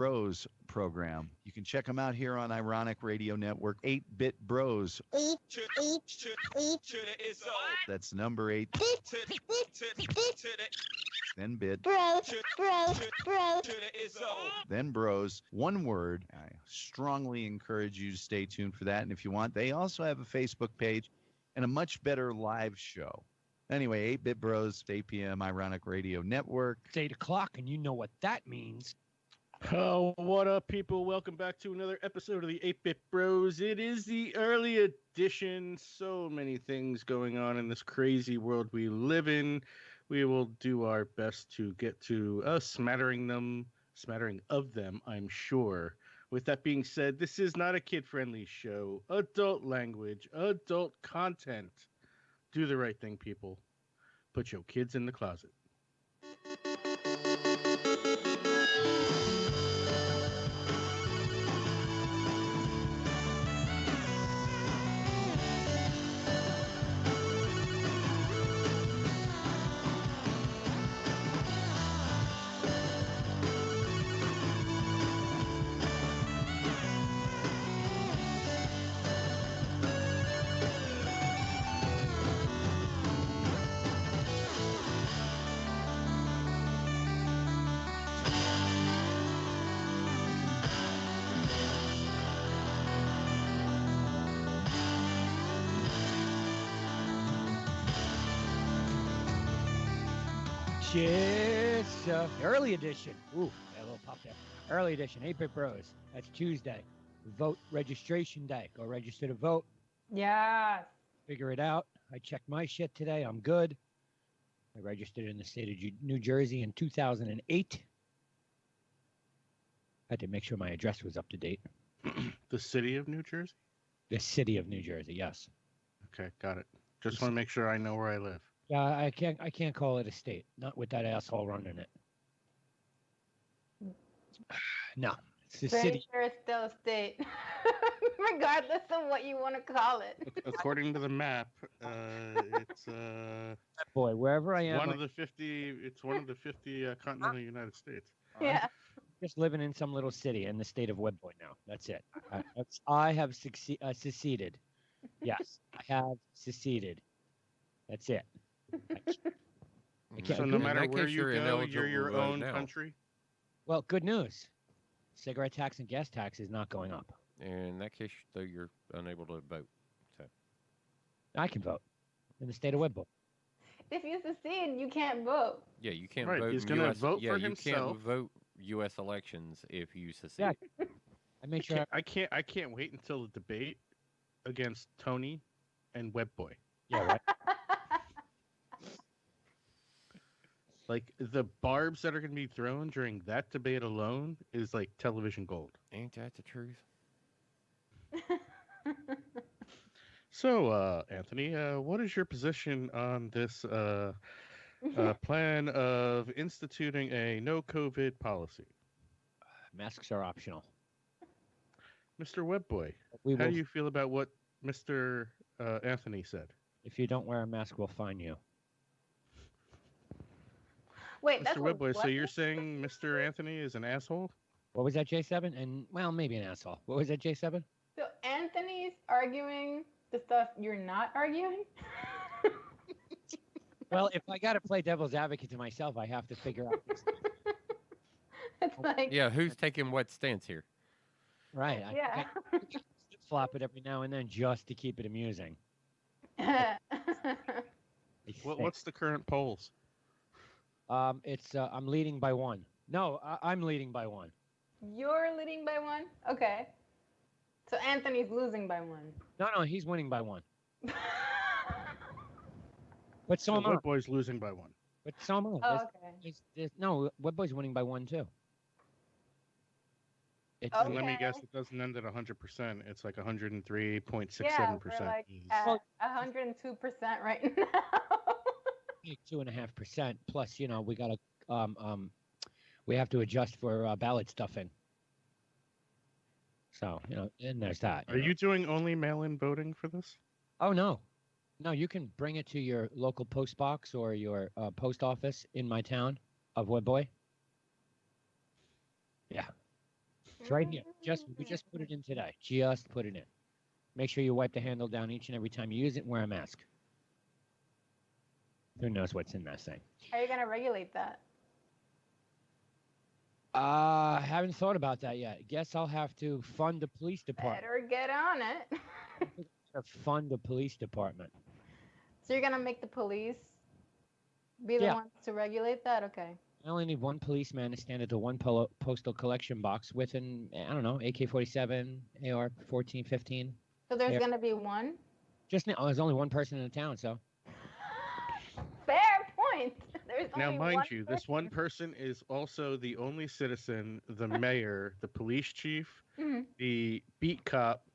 Bros program. You can check them out here on Ironic Radio Network, 8-Bit Bros. That's number 8. Then bit. Then bros. One word. I strongly encourage you to stay tuned for that. And if you want, they also have a Facebook page and a much better live show. Anyway, 8-Bit Bros, 8 p.m., Ironic Radio Network. It's 8 o'clock, and you know what that means. Oh, what up, people? Welcome back to another episode of the 8-Bit Bros. It is the early edition. So many things going on in this crazy world we live in. We will do our best to get to a smattering of them, I'm sure. With that being said, this is not a kid-friendly show. Adult language, adult content. Do the right thing, people. Put your kids in the closet. Yes, early edition. Ooh, got a little pop there. Early edition, 8-Bit Bros. That's Tuesday. Vote registration day. Go register to vote. Yeah. Figure it out. I checked my shit today. I'm good. I registered in the state of New Jersey in 2008. I had to make sure my address was up to date. The city of New Jersey? The city of New Jersey, yes. Okay, got it. Just want to make sure I know where I live. Yeah, I can't call it a state. Not with that asshole running it. No, it's the Pretty city. sure it's still a state, regardless of what you want to call it. According to the map, it's Boy, wherever I am, one of the 50. It's one of the 50 continental United States. Yeah. just living in some little city in the state of Webboy now. That's it. I have seceded. Yes, I have seceded. That's it. So no matter where you go, you're your own country? Well, good news. Cigarette tax and gas tax is not going up. In that case, though, you're unable to vote. So I can vote in the state of Webboy. If you secede, you can't vote. yeah, you can't Right, vote. he's in gonna US, vote yeah, for you himself. can't vote U.S. elections if you secede. Yeah. I make sure. I can't wait until the debate against Tony and Webboy. Yeah, right. Like, the barbs that are going to be thrown during that debate alone is like television gold. Ain't that the truth? So, Anthony, what is your position on this plan of instituting a no COVID policy? Masks are optional. Mr. Webboy, We how will, do you feel about what Mr. Anthony said? if you don't wear a mask, we'll fine you. Wait, Mr. that's Webboy, so you're saying Mr. Anthony is an asshole? What was that, J7? And, well, maybe an asshole. What was that, J7? So Anthony's arguing the stuff you're not arguing? Well, if I got to play devil's advocate to myself, I have to figure out. It's like, Yeah, who's taking what stance here? Right. yeah. I flop it every now and then just to keep it amusing. What's the current polls? It's I'm leading by one. No, I'm leading by one. You're leading by one? Okay. So Anthony's losing by one. No, he's winning by one. But so am I. Webboy's losing by one. But so am I. Oh, okay. No, Webboy's winning by one too. It's, Oh. And let me Okay. guess, it doesn't end at 100%. It's like 103.67%. Yeah, we're like at 102% right now. 2.5%. Plus, we got to we have to adjust for ballot stuffing. So, and there's that. Are you doing only mail-in voting for this? Oh, no. No, you can bring it to your local post box or your post office in my town of Webboy. Yeah. It's right here. We just put it in today. Just put it in. Make sure you wipe the handle down each and every time you use it and wear a mask. Who knows what's in that thing? How are you gonna regulate that? I haven't thought about that yet. Guess I'll have to fund the police department. Better get on it. Or fund the police department. So you're gonna make the police be the Yeah. ones to regulate that? Okay. I only need one policeman to stand at the one postal collection box with an, I don't know, AK-47, AR-14, 15. So there's Yeah. gonna be one. Just now, there's only one person in the town, so. Fair point. There's Now, only mind one you, this one person. person is also the only citizen, the mayor, the police chief, Mhm. the beat cop,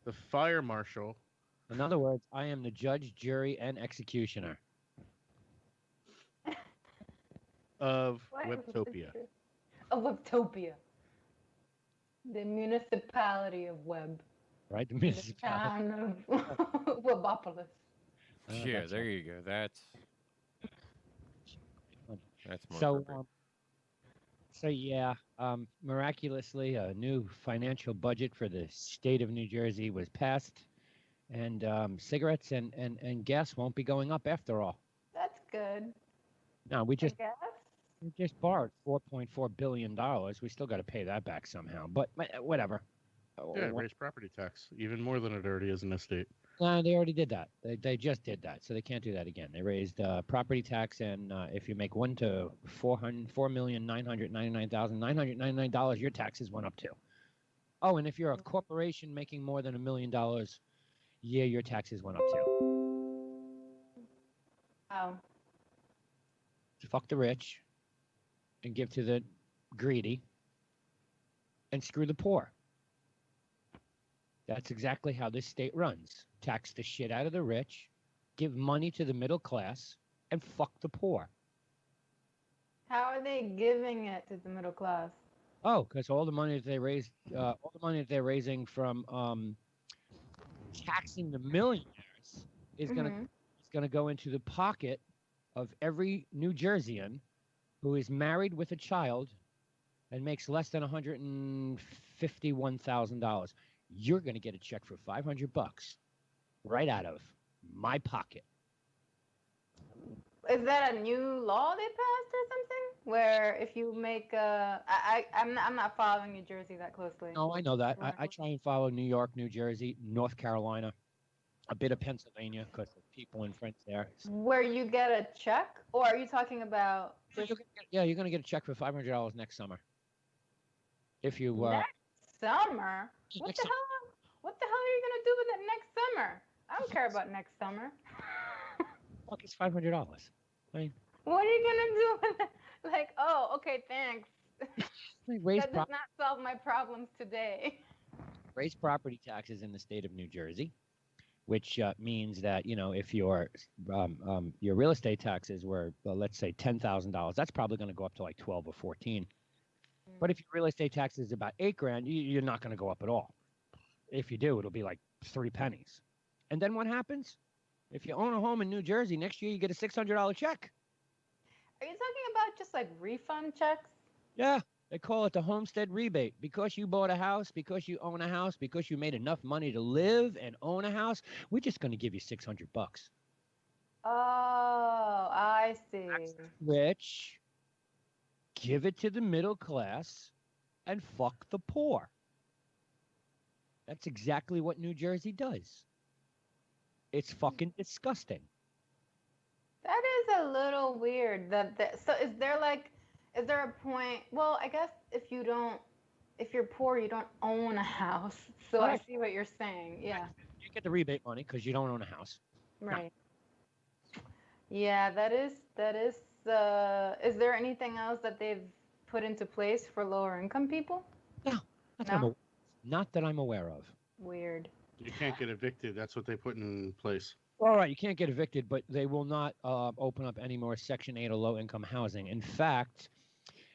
the fire marshal. In other words, I am the judge, jury, and executioner. Of What? Webtopia. Of Webtopia. The municipality of Web. Right? The The municipality. town of Webopolis. Yeah, That's there right. you go. That's more So, appropriate. so yeah, miraculously, a new financial budget for the state of New Jersey was passed, and cigarettes and gas won't be going up after all. That's good. No, we I just guess. borrowed $4.4 billion. We still got to pay that back somehow, but whatever. Yeah, raise property tax even more than it already is in this state. They already did that. They just did that, so they can't do that again. They raised property tax, and if you make $1 to $4,999,999, your taxes went up too. Oh, and if you're a corporation making more than $1 million, yeah, your taxes went up too. Oh. Fuck the rich, and give to the greedy, and screw the poor. That's exactly how this state runs. Tax the shit out of the rich, give money to the middle class, and fuck the poor. How are they giving it to the middle class? Oh, because all the money that they raised, all the money that they're raising from taxing the millionaires is Mhm. gonna go into the pocket of every New Jerseyan who is married with a child and makes less than $151,000. You're gonna get a check for $500 right out of my pocket. Is that a new law they passed or something? Where if you make I'm not following New Jersey that closely. No, I know that. I Right. try and follow New York, New Jersey, North Carolina, a bit of Pennsylvania because of people and friends there. Where you get a check, or are you talking about just You're gonna get a check for $500 next summer. If you next summer? What next the hell? What the hell are you gonna do with it next summer? I don't care about next summer. fuck, it's $500. I mean, What are you gonna do with it? Like, oh, okay, thanks. raise That does not solve my problems today. raise property taxes in the state of New Jersey, which means that if your real estate taxes were let's say $10,000, that's probably going to go up to like 12 or 14. But if your real estate tax is about $8,000, you're not going to go up at all. If you do, it'll be like 3 pennies. And then what happens? If you own a home in New Jersey, next year you get a $600 check. Are you talking about just like refund checks? Yeah, they call it the homestead rebate. Because you bought a house, because you own a house, because you made enough money to live and own a house, we're just going to give you $600. Oh, I see. Rich, give it to the middle class, and fuck the poor. That's exactly what New Jersey does. It's fucking disgusting. That is a little weird. So is there a point? Well, I guess if you're poor, you don't own a house. So I Right. see what you're saying. Yeah, You get the rebate money because you don't own a house. right. Yeah, that is. Is there anything else that they've put into place for lower income people? Not that I'm aware of. Weird. You can't get evicted. That's what they put in place. All right, you can't get evicted, but they will not open up any more Section 8 or low-income housing. In fact,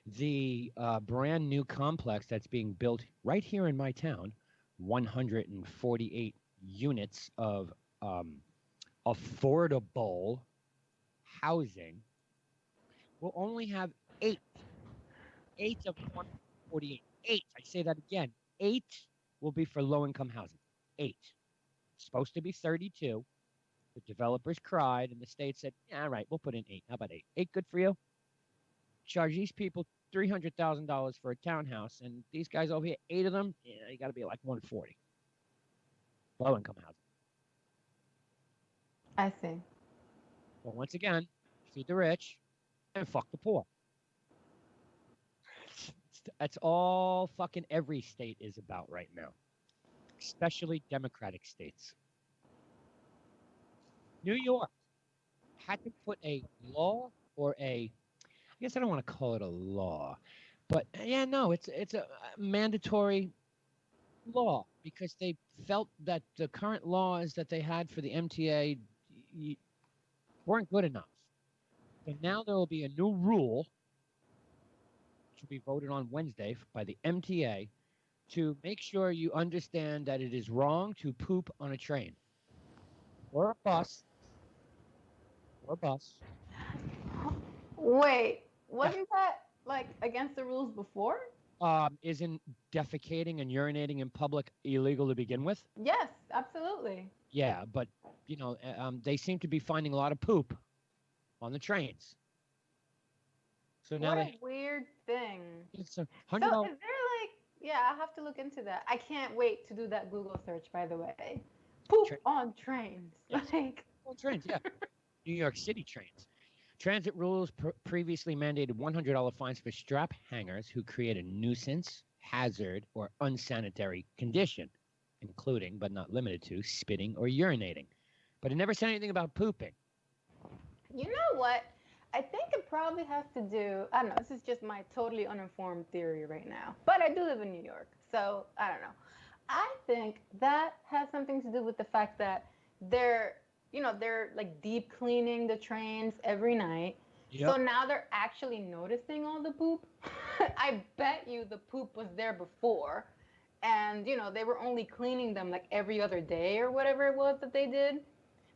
the brand new complex that's being built right here in my town, 148 units of affordable housing, will only have 8 of 148. 8. I say that again. 8 will be for low-income housing. 8. It's supposed to be 32. The developers cried, and the state said, yeah, all right, we'll put in 8. How about 8? 8 good for you? Charge these people $300,000 for a townhouse, and these guys over here, 8 of them, yeah, you got to be like 140. Low-income housing. I see. Well, once again, feed the rich and fuck the poor. That's all fucking every state is about right now, especially Democratic states. New York had to put a law or I guess I don't want to call it a law, but yeah, no, it's a mandatory law because they felt that the current laws that they had for the MTA weren't good enough. So now there will be a new rule, which will be voted on Wednesday by the MTA, to make sure you understand that it is wrong to poop on a train or a bus. Wait, wasn't that like against the rules before? Isn't defecating and urinating in public illegal to begin with? Yes, absolutely. Yeah, but they seem to be finding a lot of poop on the trains. So now What a weird thing. it's a So $100. is there like, yeah, I'll have to look into that. I can't wait to do that Google search, by the way. Poop on trains. Yes. Like, On trains, yeah. New York City trains. Transit rules previously mandated $100 fines for strap hangers who create a nuisance, hazard, or unsanitary condition, including, but not limited to, spitting or urinating. But it never said anything about pooping. you know what? I think it probably has to do, I don't know, this is just my totally uninformed theory right now. But I do live in New York, so I don't know. I think that has something to do with the fact that they're like deep cleaning the trains every night. Yep. So now they're actually noticing all the poop. I bet you the poop was there before. And, they were only cleaning them like every other day or whatever it was that they did.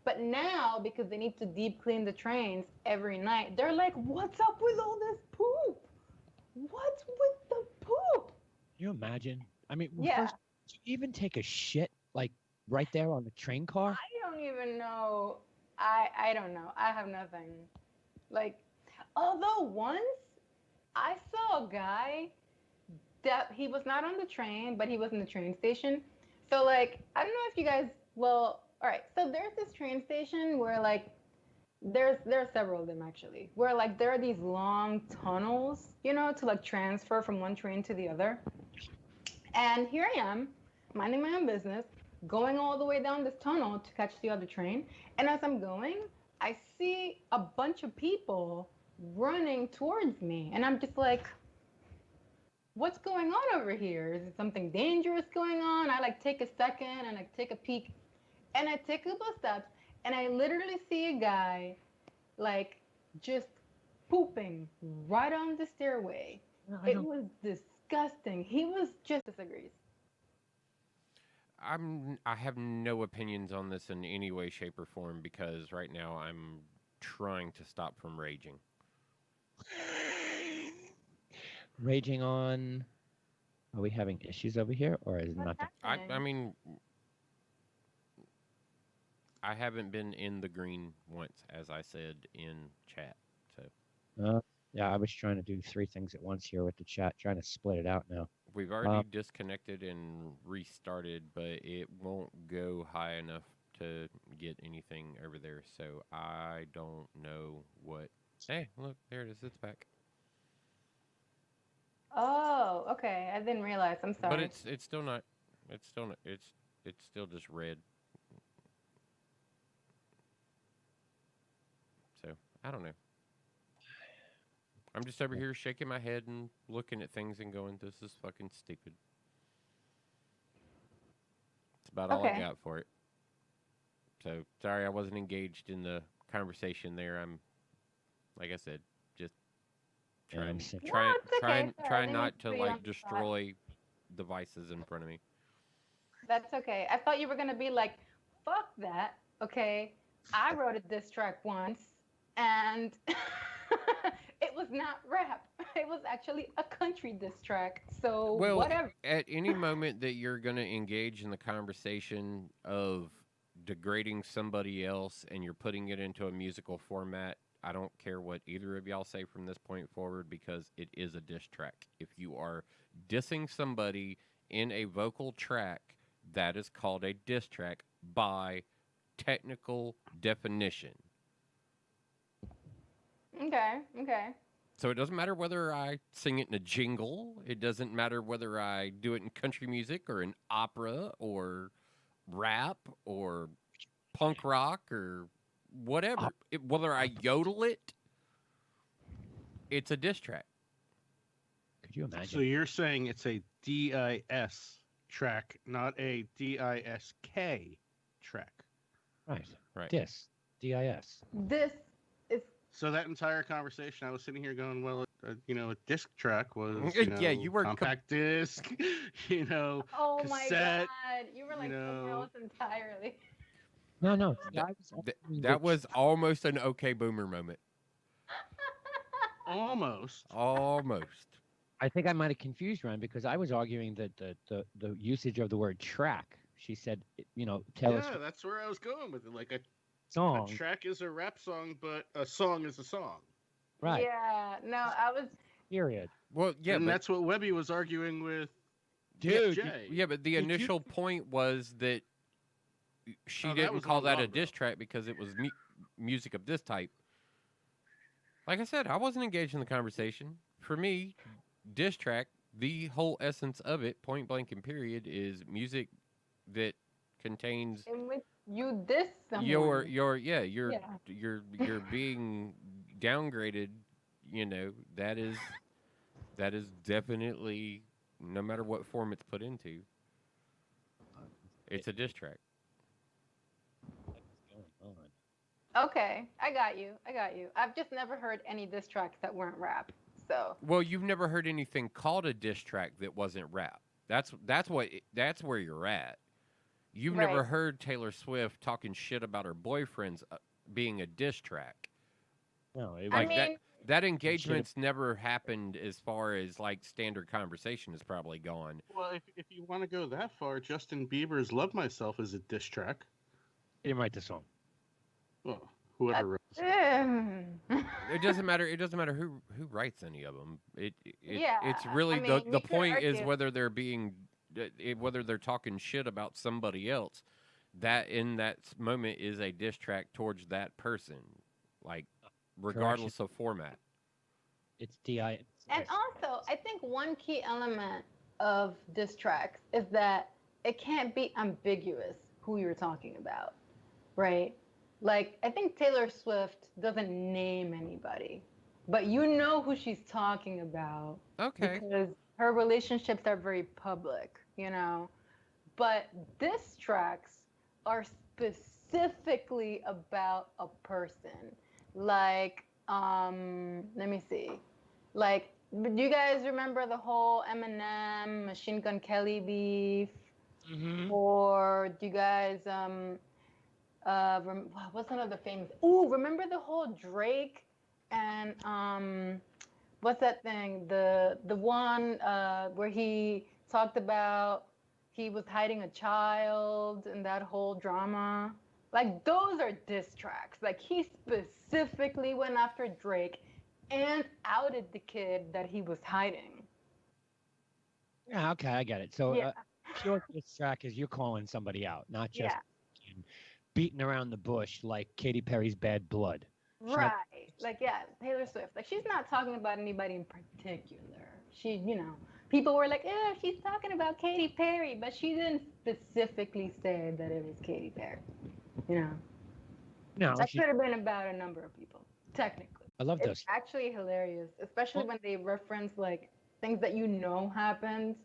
But now, because they need to deep clean the trains every night, they're like, what's up with all this poop? What's with the poop? Can you imagine? I mean, Yeah. first, to even take a shit, like, right there on the train car? I don't even know. I don't know. I have nothing. Like, although once I saw a guy that he was not on the train, but he was in the train station. So, like, I don't know if you guys, well, all right. So there's this train station where, like, there are several of them actually, where, like, there are these long tunnels, to, like, transfer from one train to the other. And here I am, minding my own business, going all the way down this tunnel to catch the other train. And as I'm going, I see a bunch of people running towards me. And I'm just like, what's going on over here? Is it something dangerous going on? I like take a second and like take a peek. And I take a couple of steps and I literally see a guy like just pooping right on the stairway. It was disgusting. He was just disagrees. I have no opinions on this in any way, shape, or form because right now I'm trying to stop from raging. Raging on. Are we having issues over here, or is it What's not? happening? I mean, I haven't been in the green once, as I said in chat. So Yeah, I was trying to do 3 things at once here with the chat, trying to split it out now. we've already disconnected and restarted, but it won't go high enough to get anything over there. So I don't know what. Hey, look, there it is. It's back. Oh, okay. I didn't realize. I'm sorry. But it's still not. It's still not. It's still just red. So I don't know. I'm just over here shaking my head and looking at things and going, "This is fucking stupid." It's about all I Okay. got for it. So sorry I wasn't engaged in the conversation there. I'm, like I said, just Yeah, I'm trying, sick. No, trying, it's okay. trying, Sorry, I trying didn't not mean to put you on like the spot. destroy devices in front of me. That's okay. I thought you were gonna be like, fuck that. Okay. I wrote a diss track once and it it was not rap. It was actually a country diss track. So Well, whatever. at any moment that you're going to engage in the conversation of degrading somebody else and you're putting it into a musical format, I don't care what either of y'all say from this point forward because it is a diss track. If you are dissing somebody in a vocal track, that is called a diss track by technical definition. Okay. Okay. So it doesn't matter whether I sing it in a jingle. It doesn't matter whether I do it in country music or in opera or rap or punk rock or whatever. Whether I yodel it, it's a diss track. Could you imagine? So you're saying it's a DIS track, not a DISK track. Right. Right. Dis. DIS. This is So that entire conversation, I was sitting here going, well, a disc track was, Yeah, you were compact disc, oh my cassette, god. You were like somewhere else entirely. No. That was almost an OK Boomer moment. almost. Almost. I think I might have confused Ryan because I was arguing that the usage of the word track. She said, Taylor Yeah, Swift that's where I was going with it. Like a song. track is a rap song, but a song is a song. Right. Yeah. No, I was. Period. Well, yeah, and but, that's what Webby was arguing with Dude, Jay. yeah, but the Did you- initial point was that she Oh, that didn't was call on that a Love diss Row. track because it was music of this type. Like I said, I wasn't engaged in the conversation. For me, diss track, the whole essence of it, point blank and period, is music that contains In which you diss someone. you're being downgraded. That is definitely, no matter what form it's put into, it's a diss track. Okay, I got you. I've just never heard any diss tracks that weren't rap. So Well, you've never heard anything called a diss track that wasn't rap. That's where you're at. You've never Right. heard Taylor Swift talking shit about her boyfriends being a diss track. No, it Like was, I mean, that engagement's never happened as far as like standard conversation is probably gone. Well, if you want to go that far, Justin Bieber's "Love Myself" is a diss track. he didn't write the song. Well, whoever wrote it. It doesn't matter. It doesn't matter who writes any of them. Yeah, It's really I mean, the you could point is argue- whether they're talking shit about somebody else. That in that moment is a diss track towards that person, like regardless of format. It's DI. And also, I think one key element of diss tracks is that it can't be ambiguous who you're talking about, right? Like, I think Taylor Swift doesn't name anybody, but you know who she's talking about Okay. because her relationships are very public, But diss tracks are specifically about a person. Like, let me see. Like, do you guys remember the whole Eminem, Machine Gun Kelly beef? Or do you guys what's another famous? Ooh, remember the whole Drake and what's that thing? The one where he talked about he was hiding a child and that whole drama. Like those are diss tracks. Like he specifically went after Drake and outed the kid that he was hiding. Yeah, okay, I get it. So, Yeah. pure diss track is you're calling somebody out, not just Yeah. beating around the bush like Katy Perry's Bad Blood. She's not- Right. Like, yeah, Taylor Swift. Like, she's not talking about anybody in particular. She, people were like, oh, she's talking about Katy Perry, but she didn't specifically say that it was Katy Perry. No, That could have been about a number of people, technically. I love It's those. actually hilarious, especially Well- when they reference, like, things that happened.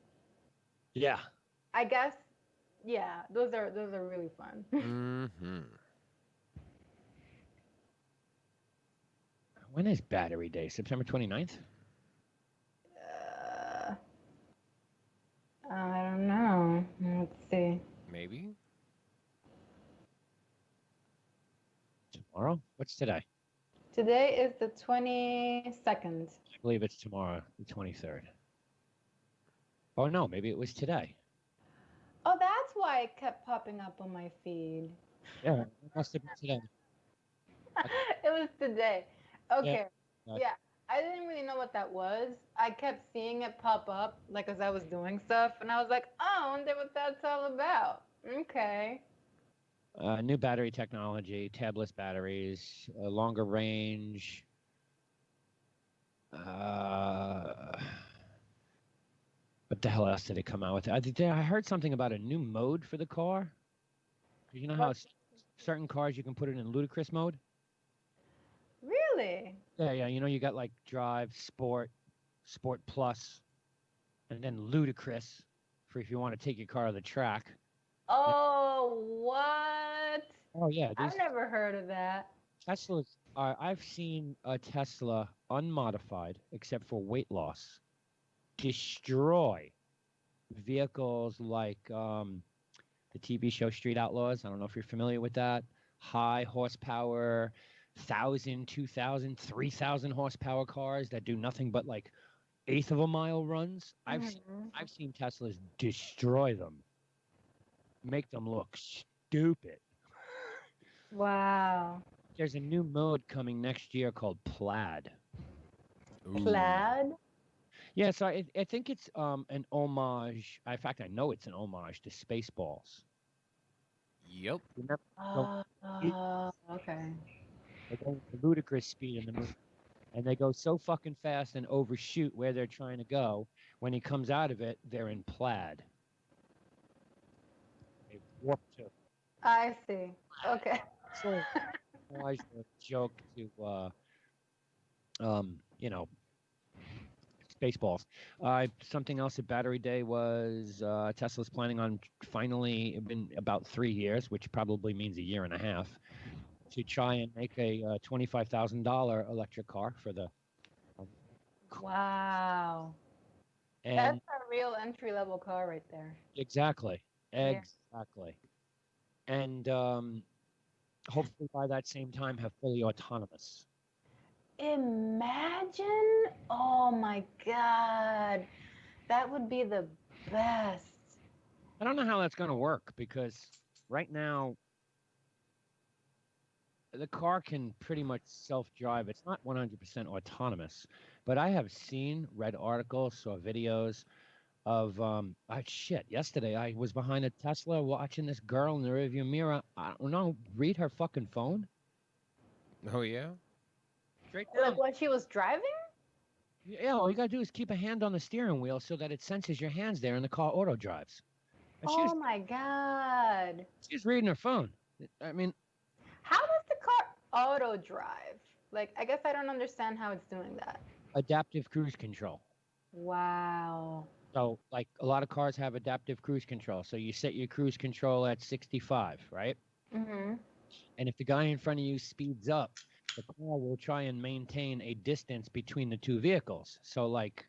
Yeah. I guess, yeah, those are really fun. Mm-hmm. When is Battery Day? September 29th? I don't know. Let's see. Maybe. Tomorrow? What's today? Today is the 22nd. I believe it's tomorrow, the 23rd. Oh no, maybe it was today. Oh, that's why it kept popping up on my feed. Yeah, it must have been today. It was today. Okay. Yeah. Yeah. I didn't really know what that was. I kept seeing it pop up like as I was doing stuff, and I was like, oh, I wonder what that's all about. Okay. New battery technology, tabless batteries, longer range. What the hell else did it come out with? I heard something about a new mode for the car. You know how certain cars you can put it in ludicrous mode? Really? Yeah. You know, you got like drive, sport, sport plus, and then ludicrous for if you want to take your car to the track. Oh, what? Oh yeah, I've never heard of that. Teslas are. I've seen a Tesla unmodified, except for weight loss, destroy vehicles like the TV show Street Outlaws. I don't know if you're familiar with that. High horsepower, 1,000, 2,000, 3,000 horsepower cars that do nothing but like eighth of a mile runs. I've seen Teslas destroy them, make them look stupid. Wow. There's a new mode coming next year called Plaid. Plaid? Yeah, so I think it's an homage. In fact, I know it's an homage to Spaceballs. Yep. Okay. They go with ludicrous speed in the movie, and they go so fucking fast and overshoot where they're trying to go. When he comes out of it, they're in plaid. They warp to. I see. Okay. So, homage or joke to, you know, Spaceballs. Something else at Battery Day was Tesla's planning on finally, been about 3 years, which probably means a year and a half, to try and make a $25,000 electric car for the. Wow. And that's a real entry-level car right there. Exactly. Yeah. Exactly. And hopefully by that same time have fully autonomous. Imagine, oh my God, that would be the best. I don't know how that's going to work because right now the car can pretty much self-drive. It's not 100% autonomous, but I have read articles, saw videos of yesterday I was behind a Tesla watching this girl in the rearview mirror. I don't know, read her fucking phone. Oh yeah. Straight down. Like when she was driving? Yeah, all you gotta do is keep a hand on the steering wheel so that it senses your hands there and the car auto drives. And my God. She's reading her phone. I mean, how does the car auto drive? Like, I guess I don't understand how it's doing that. Adaptive cruise control. Wow. So, like, a lot of cars have adaptive cruise control. So you set your cruise control at 65, right? Mm-hmm. And if the guy in front of you speeds up, the car will try and maintain a distance between the two vehicles. So, like,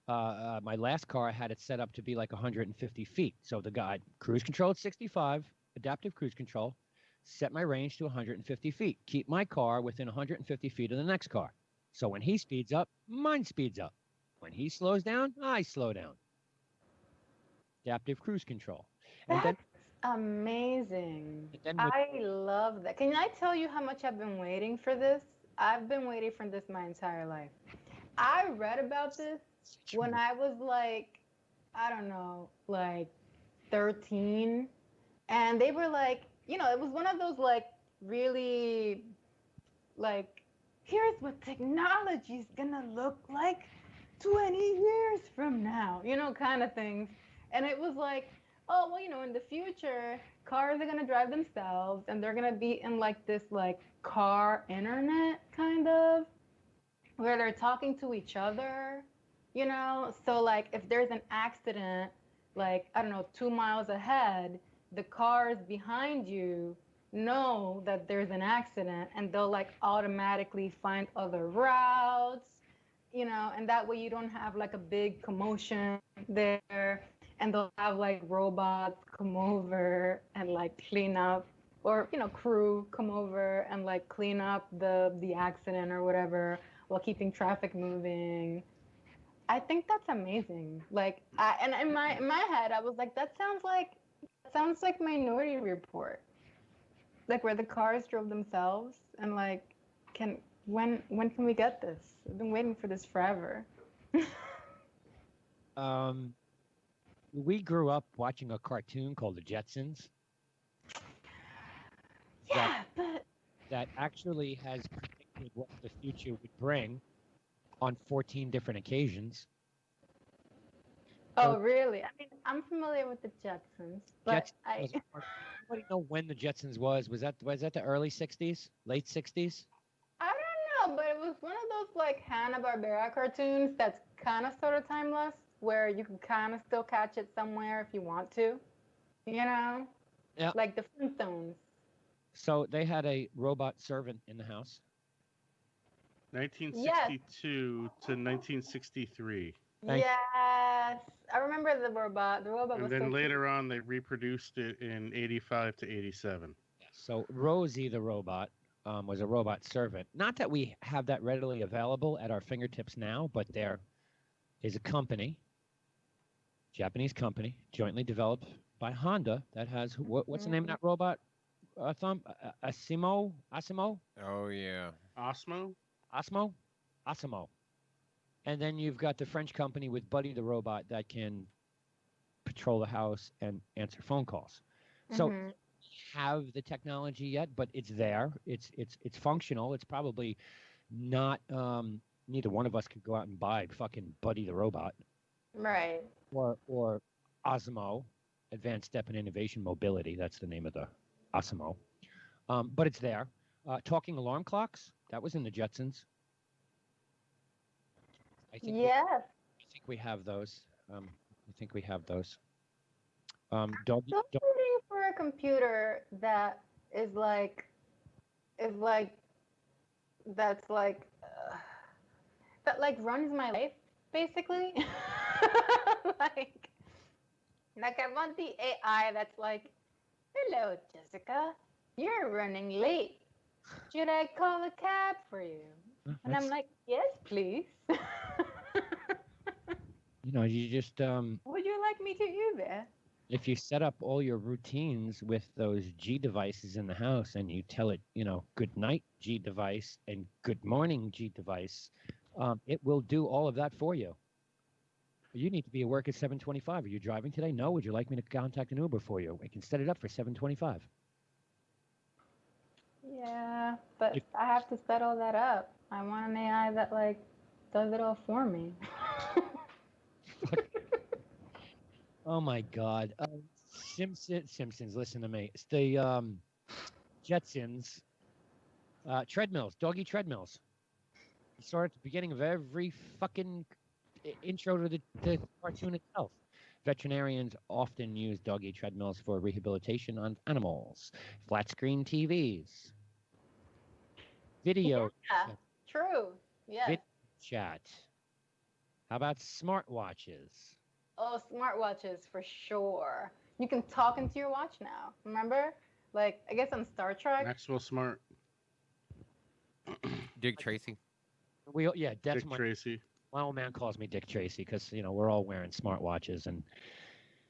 my last car, I had it set up to be like 150 feet. So the guy, cruise control at 65, adaptive cruise control, set my range to 150 feet. Keep my car within 150 feet of the next car. So when he speeds up, mine speeds up. When he slows down, I slow down. Adaptive cruise control. That's amazing. I love that. Can I tell you how much I've been waiting for this? I've been waiting for this my entire life. I read about this when I was like, I don't know, like 13. And they were like, you know, it was one of those like really like, here's what technology is going to look like 20 years from now, you know, kind of things. And it was like, oh, well, you know, in the future, cars are going to drive themselves and they're going to be in like this like car internet kind of where they're talking to each other, you know? So like if there's an accident, like, I don't know, 2 miles ahead, the cars behind you know that there's an accident and they'll like automatically find other routes, you know, and that way you don't have like a big commotion there. And they'll have like robots come over and like clean up or crew come over and like clean up the accident or whatever while keeping traffic moving. I think that's amazing. Like, and in my head, I was like, that sounds like Minority Report, like where the cars drove themselves, and like, can when can we get this? I've been waiting for this forever. Um, we grew up watching a cartoon called The Jetsons Yeah, but that actually has predicted what the future would bring on 14 different occasions. oh really? I mean, I'm familiar with the Jetsons, but Jetsons anybody know when the Jetsons was? Was that the early 60s, late 60s? I don't know, but it was one of those like Hanna-Barbera cartoons that's kind of sort of timeless, where you can kind of still catch it somewhere if you want to, you know? Yeah. Like the Flintstones. So they had a robot servant in the house. 1962 to 1963. Thank- Yes, I remember the robot. The robot And was then so later on, they reproduced it in 85 to 87. So Rosie the robot was a robot servant. Not that we have that readily available at our fingertips now, but there is a company, Japanese company, jointly developed by Honda that has what's the name of that robot? Asimo? Oh yeah. Osmo? Asimo. And then you've got the French company with Buddy the robot that can patrol the house and answer phone calls. So Mhm. have the technology yet, but it's there. It's functional. It's probably not. Neither one of us could go out and buy fucking Buddy the robot Right. or Osmo, Advanced Step and Innovation Mobility. That's the name of the Osmo. But it's there. Talking alarm clocks. That was in the Jetsons. I think Yes. we have those. I think we have those. Still waiting for a computer that is like that's like that like runs my life basically. like I want the AI that's like, hello Jessica, you're running late. Should I call a cab for you? And I'm like, yes, please. You just Would you like me to Uber? if you set up all your routines with those G devices in the house and you tell it, good night G device and good morning G device, it will do all of that for you. You need to be at work at 7:25. Are you driving today? No. Would you like me to contact an Uber for you? We can set it up for 7:25. Yeah, but I have to set all that up. I want an AI that like does it all for me. Oh my God. Simpsons, listen to me. It's the Jetsons, treadmills, doggy treadmills. You saw it at the beginning of every fucking intro to the cartoon itself. Veterinarians often use doggy treadmills for rehabilitation on animals, flat screen TVs, video Yeah, true. Yes. Vid- chat. How about smartwatches? Oh, smartwatches for sure. You can talk into your watch now. Remember? Like, I guess on Star Trek. Maxwell Smart. Dick Tracy. That's Dick Tracy. my old man calls me Dick Tracy because we're all wearing smartwatches, and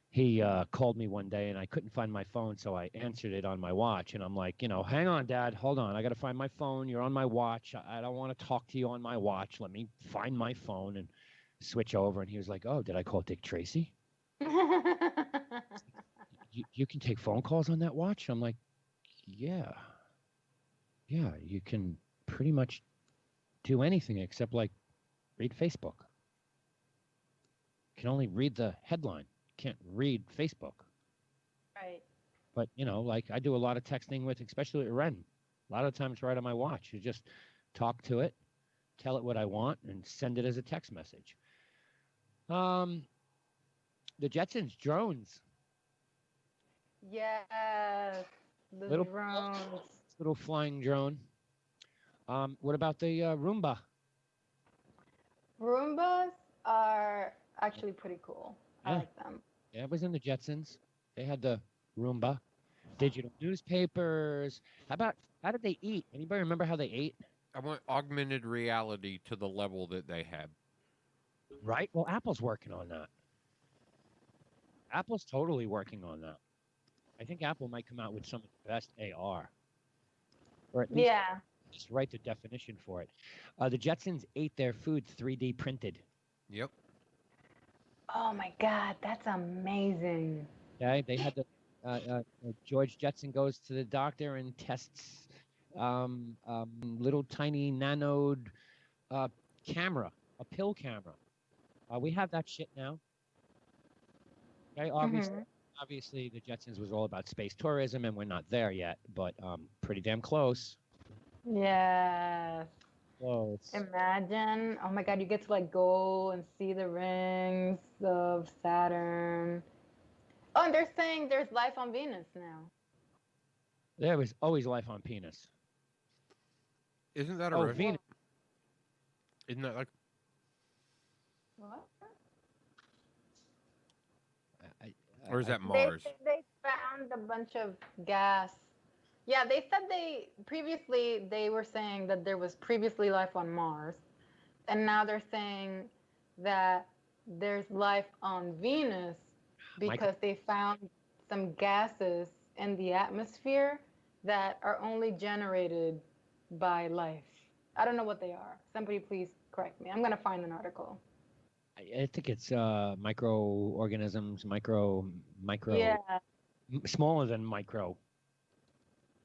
he called me one day and I couldn't find my phone, so I answered it on my watch, and I'm like, hang on, Dad, hold on, I got to find my phone. You're on my watch. I don't want to talk to you on my watch. Let me find my phone and switch over. And he was like, oh, did I call Dick Tracy? You can take phone calls on that watch? I'm like, yeah, you can pretty much do anything except like read Facebook. You can only read the headline. Can't read Facebook. Right. But like I do a lot of texting with, especially with Ren. A lot of times right on my watch. You just talk to it, tell it what I want, and send it as a text message. The Jetsons drones. Yes. The Little- drones. Little flying drone. What about the Roomba? Roombas are actually pretty cool. I Yeah. like them. Yeah, it was in the Jetsons. They had the Roomba. digital newspapers. How did they eat? Anybody remember how they ate? I want augmented reality to the level that they have. Right. Well, Apple's working on that. Apple's totally working on that. I think Apple might come out with some of the best AR, or at least Yeah. just write the definition for it. The Jetsons ate their food 3D printed. Yep. Oh my God, that's amazing. Okay, they had the George Jetson goes to the doctor and tests little tiny nanoed camera, a pill camera. We have that shit now. Okay, obviously the Jetsons was all about space tourism, and we're not there yet, but pretty damn close. Yes. Close. Imagine. Oh my God, you get to like go and see the rings of Saturn. Oh, and they're saying there's life on Venus now. There was always life on Venus. Isn't that a Oh, Russian? Venus. Isn't that like What? or is that They Mars? they found a bunch of gas. Yeah, they said they were saying that there was previously life on Mars, and now they're saying that there's life on Venus because they found some gases in the atmosphere that are only generated by life. I don't know what they are. Somebody please correct me. I'm gonna find an article. I think it's microorganisms, micro, Yeah, smaller than micro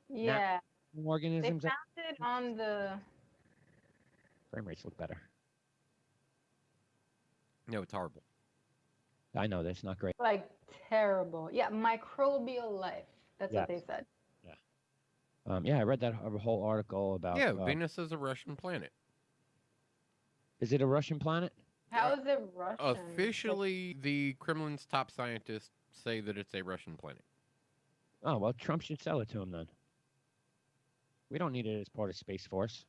yeah. They organisms. found it on the. Frame rates look better. No, it's horrible. I know that's not great. Like terrible. Yeah, microbial life. That's what they said. Yeah, I read that whole article about. Yeah, Venus is a Russian planet. Is it a Russian planet? How is it Russian? Officially, the Kremlin's top scientists say that it's a Russian planet. Oh well, Trump should sell it to him then. We don't need it as part of Space Force.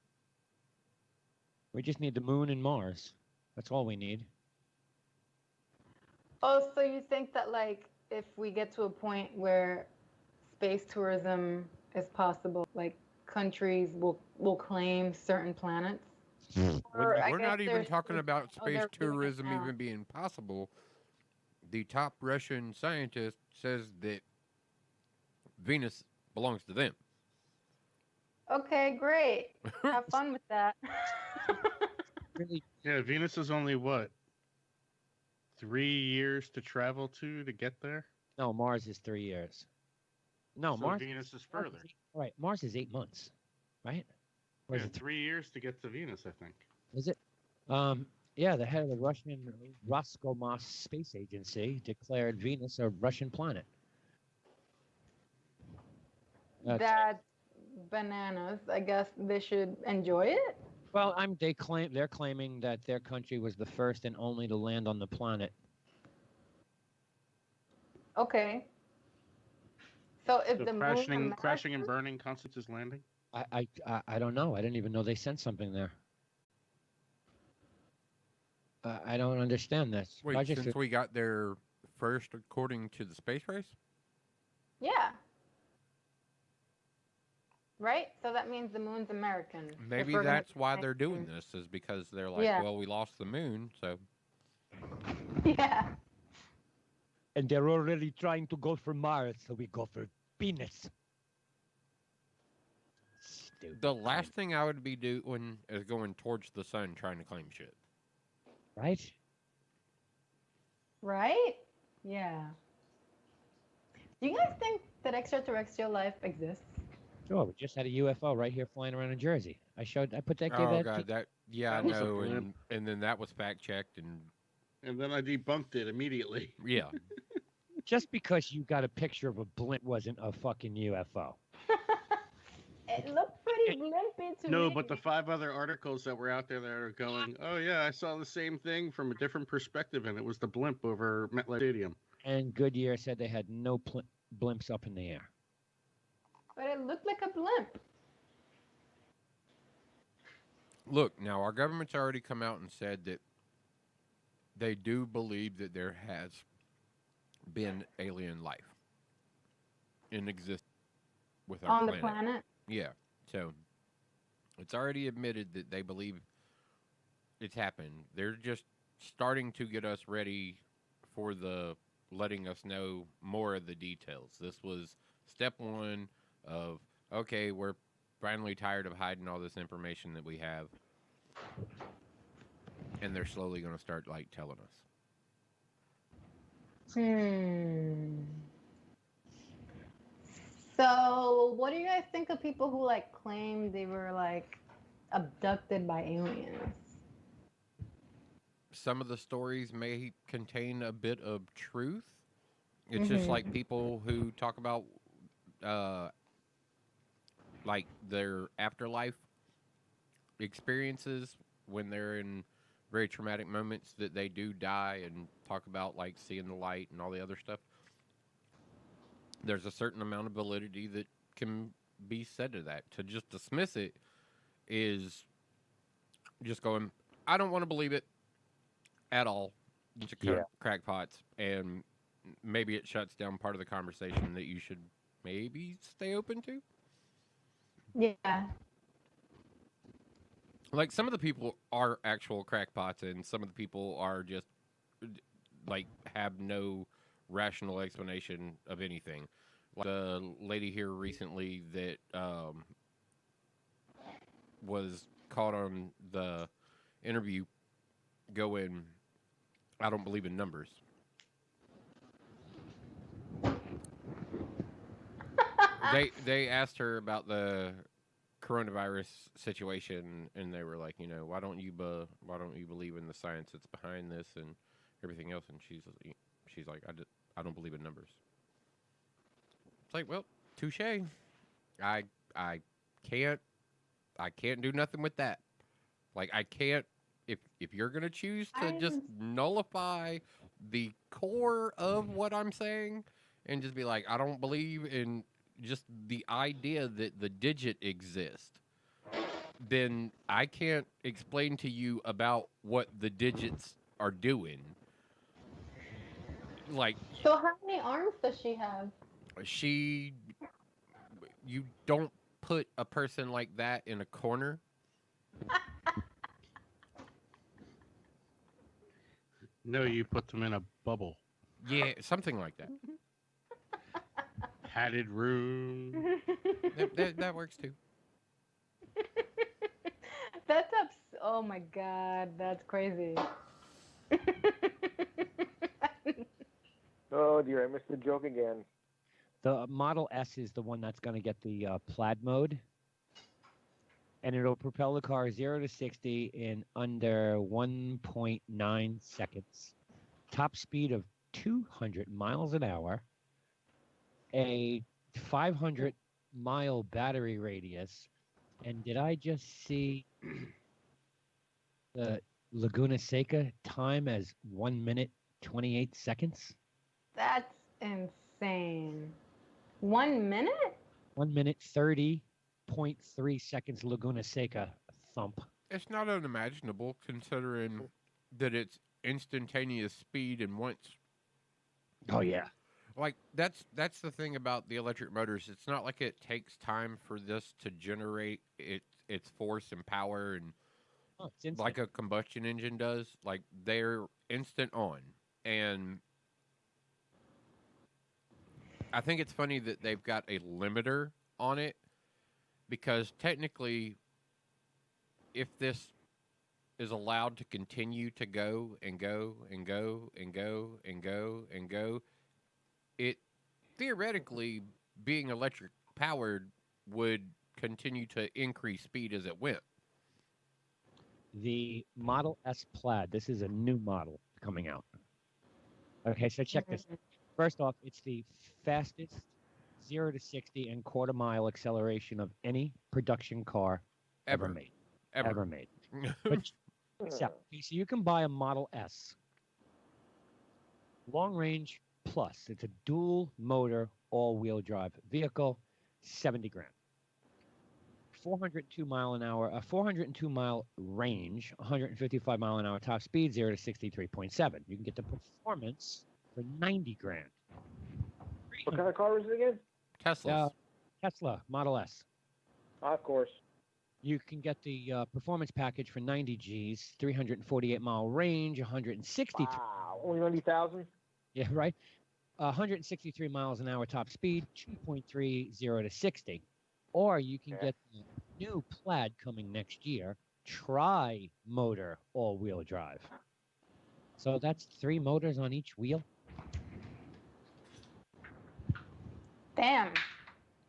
We just need the moon and Mars. That's all we need. Oh, so you think that like if we get to a point where space tourism is possible, like countries will claim certain planets? Or I We're guess not even there's- talking about oh, space they're doing it tourism now. even being possible. The top Russian scientist says that Venus belongs to them. Okay, great. Have fun with that. Really, Yeah, Venus is only what? 3 years to travel to get there? no, Mars is 3 years. No, So Mars. Venus is Mars further. right, Mars is 8 months, right? Or is Yeah, it 3 years to get to Venus, I think. Is it? Yeah, the head of the Russian Roscosmos Space Agency declared Venus a Russian planet. That's bananas. I guess they should enjoy it. Well, they're claiming that their country was the first and only to land on the planet. Okay. So if So the moon crashing and burning constitutes landing? I don't know. I didn't even know they sent something there. I don't understand this. Wait, Project since we got there first according to the space race? Yeah. Right? So that means the moon's American. if Maybe we're gonna that's why be they're doing American. this, is because they're like, Yeah. well, we lost the moon, so Yeah. and they're already trying to go for Mars, so we go for Venus. Stupid. the last thing I would be doing is going towards the sun trying to claim shit. Right? Right? Yeah. Do you guys think that extraterrestrial life exists? Sure. We just had a UFO right here flying around in Jersey. I put that. gave Oh that god, that yeah, I That was a know, blimp. and then that was fact checked, and And then I debunked it immediately. yeah, Just because you got a picture of a blimp wasn't a fucking UFO. It looked pretty blimpy to No, me. but the 5 other articles that were out there that are going, oh yeah, I saw the same thing from a different perspective, and it was the blimp over MetLife Stadium. And Goodyear said they had no blimps up in the air. But it looked like a blimp. look, now our government's already come out and said that they do believe that there has been alien life in existence. with our On the planet. planet. Yeah. So it's already admitted that they believe it's happened. They're just starting to get us ready for the letting us know more of the details. This was step one of, okay, we're finally tired of hiding all this information that we have. And they're slowly going to start like telling us. So, what do you guys think of people who like claim they were like abducted by aliens? Some of the stories may contain a bit of truth. It's just like people who talk about like their afterlife experiences when they're in very traumatic moments that they do die and talk about like seeing the light and all the other stuff. There's a certain amount of validity that can be said to that. To just dismiss it is just going, I don't want to believe it at all. Bunch of crackpots, and maybe it shuts down part of the conversation that you should maybe stay open to. Yeah. Like, some of the people are actual crackpots, and some of the people are just, like, have no rational explanation of anything. Like the lady here recently that was caught on the interview going, I don't believe in numbers. They asked her about the coronavirus situation, and they were like, you know, why don't you believe in the science that's behind this and everything else? And she's like, I don't believe in numbers. It's like, well, touche. I can't do nothing with that. Like, I can't, if you're gonna choose to just nullify the core of what I'm saying and just be like, I don't believe in just the idea that the digit exists, then I can't explain to you about what the digits are doing. Like, so how many arms does she have? You don't put a person like that in a corner. No, you put them in a bubble. Yeah, something like that. Padded room. That works too. That's oh my god, that's crazy. Oh dear, I missed the joke again. The Model S is the one that's going to get the plaid mode, and it'll propel the car 0 to 60 in under 1.9 seconds. Top speed of 200 miles an hour, a 500-mile battery radius, and did I just see the Laguna Seca time as 1 minute 28 seconds? That's insane. 1 minute? 1 minute 30.3 seconds Laguna Seca thump. It's not unimaginable considering that it's instantaneous speed and once. Oh yeah. Like, that's the thing about the electric motors. It's not like it takes time for this to generate its force and power and it's instant. like a combustion engine does. Like, they're instant on. And I think it's funny that they've got a limiter on it, because technically, if this is allowed to continue to go and go and go and go and go and go, it theoretically, being electric powered, would continue to increase speed as it went. The Model S Plaid, this is a new model coming out. Okay, so check this. First off, it's the fastest 0 to 60 and quarter-mile acceleration of any production car ever made. Ever made. But okay, so you can buy a Model S long range plus. It's a dual motor, all-wheel drive vehicle, 70 grand. 402 mile an hour, a 402 mile range, 155 mile an hour top speed, 0 to 63.7. You can get the performance for 90 grand. What kind of car is it again? Teslas. Tesla Model S. Of course. You can get the performance package for 90 Gs, 348-mile range, 163. Wow. Only 90,000? Yeah, right. 163 miles an hour top speed, 2.30 to 60. Or you can get the new Plaid coming next year, tri-motor all-wheel drive. So that's 3 motors on each wheel. Damn.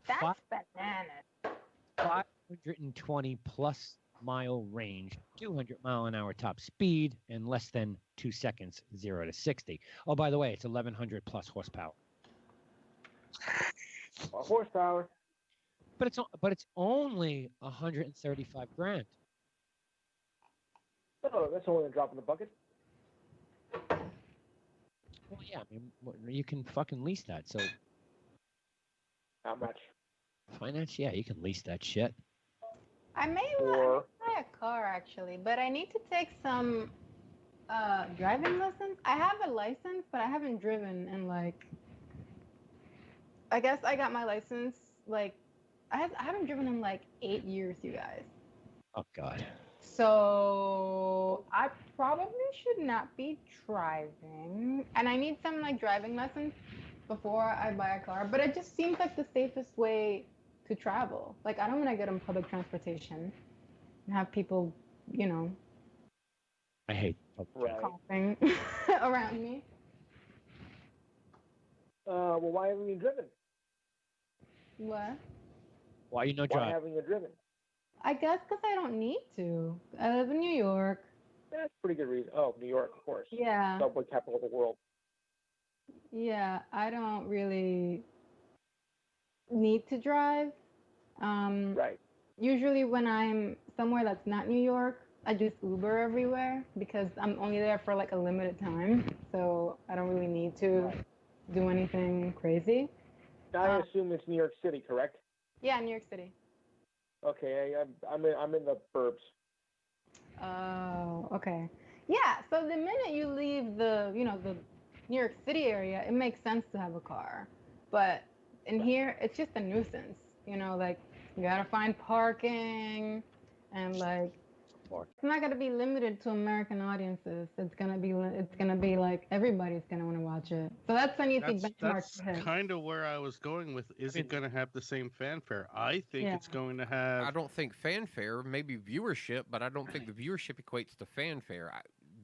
That's Fi- bananas. 520 plus mile range, 200 mile an hour top speed, and less than 2 seconds, 0 to 60. Oh, by the way, it's 1100 plus horsepower. Horsepower. But it's only 135 grand. Oh, that's only a drop in the bucket. Well, yeah, I mean, you can fucking lease that. So How much? finance, yeah, you can lease that shit. I may Or buy a car actually, but I need to take some driving lessons. I have a license, but I haven't driven in like. I guess I got my license like I haven't driven in like 8 years, you guys. Oh God. So I probably should not be driving, and I need some like driving lessons before I buy a car. But it just seems like the safest way to travel. Like I don't want to get on public transportation and have people, you know, I hate. right. coughing around me. Well, why haven't you driven? What? Why you no Why drive? haven't you driven? I guess because I don't need to. I live in New York. That's a pretty good reason. Oh, New York, of course. Yeah. Subway capital of the world. Yeah, I don't really need to drive. Right. Usually when I'm somewhere that's not New York, I just Uber everywhere because I'm only there for like a limited time. So I don't really need to Right. do anything crazy. I assume it's New York City, correct? Yeah, New York City. Okay, I'm in the burbs. Oh, okay. Yeah, so the minute you leave the New York City area, it makes sense to have a car. But in here, it's just a nuisance. Like you gotta find parking, and like it's not gonna be limited to American audiences. It's gonna be like everybody's gonna want to watch it. So that's an easy benchmark That's to hit. kind of where I was going with. Is it going to have the same fanfare? I think Yeah. it's going to have. I don't think fanfare, maybe viewership, but I don't think the viewership equates to fanfare.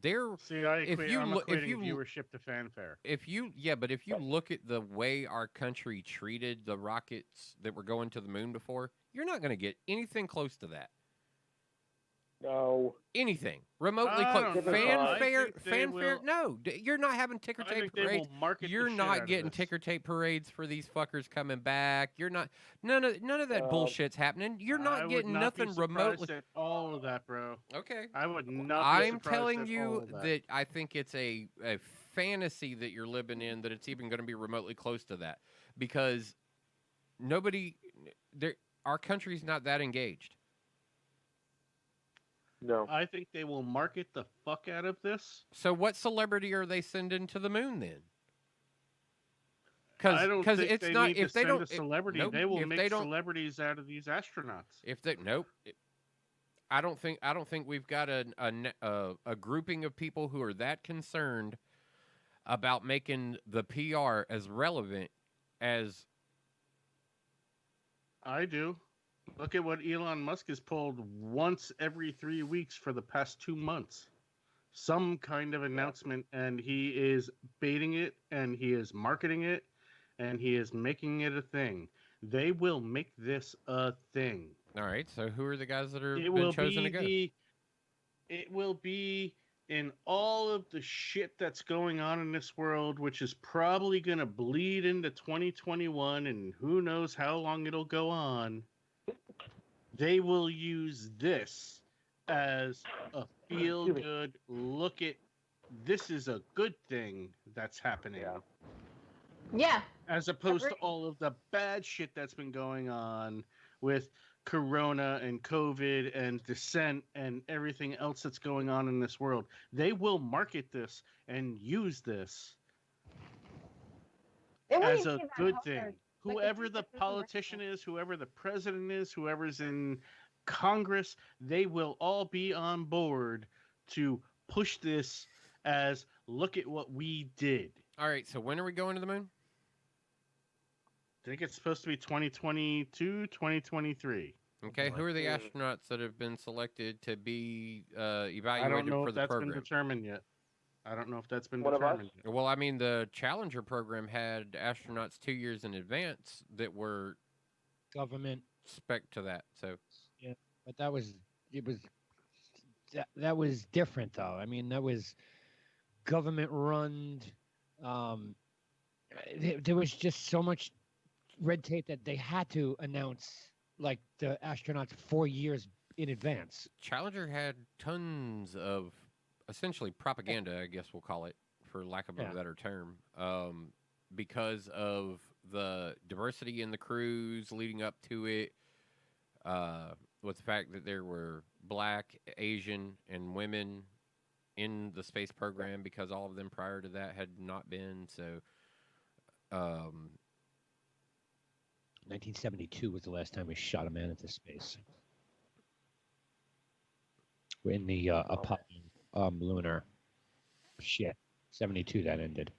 See, I'm if you equating viewership to fanfare. But if you look at the way our country treated the rockets that were going to the moon before, you're not going to get anything close to that. No. Anything remotely I close. don't know. Fanfare, I think they fanfare. will- No, you're not having ticker I tape think they parades. will market You're the shit out not of getting this. ticker tape parades for these fuckers coming back. You're not. None of that bullshit's happening. You're I not would getting not be nothing surprised remotely. at all of that, bro. Okay. I would not. Be I'm surprised telling at all you of that I think it's a fantasy that you're living in, that it's even going to be remotely close to that, because our country's not that engaged. No. I think they will market the fuck out of this. So what celebrity are they sending to the moon then? I don't Because think it's they not need if to they send don't a celebrity. nope, they will if make they don't- celebrities out of these astronauts. If they nope. I don't think we've got a grouping of people who are that concerned about making the PR as relevant as I do. Look at what Elon Musk has pulled once every 3 weeks for the past 2 months. Some kind of announcement, and he is baiting it, and he is marketing it, and he is making it a thing. They will make this a thing. all right. So who are the guys that are It been will chosen to go? it will be in all of the shit that's going on in this world, which is probably going to bleed into 2021, and who knows how long it'll go on. They will use this as a feel-good look at, this is a good thing that's happening. Yeah. Yeah. As opposed to Agreed. all of the bad shit that's been going on with Corona and COVID and Descent and everything else that's going on in this world. They will market this and use this It wouldn't as a even be that good hard. thing. whoever the politician is, whoever the president is, whoever's in Congress, they will all be on board to push this as look at what we did. All right, so when are we going to the moon? I think it's supposed to be 2022, 2023. Okay, who are the Hmm. astronauts that have been selected to be I don't evaluated know for if the that's been program? determined yet. I don't know if that's been One of us? determined yet. Well, I mean, the Challenger program had astronauts 2 years in advance that were Government, spec to that. So but that was different though. I mean, that was government run. There was just so much red tape that they had to announce like the astronauts 4 years in advance. Challenger had tons of essentially propaganda, I guess we'll call it, for lack of a Yeah. better term, because of the diversity in the crews leading up to it, with the fact that there were Black, Asian, and women in the space program because all of them prior to that had not been. So, 1972 was the last time we shot a man into space. In the Apollo lunar shit. 72 that ended.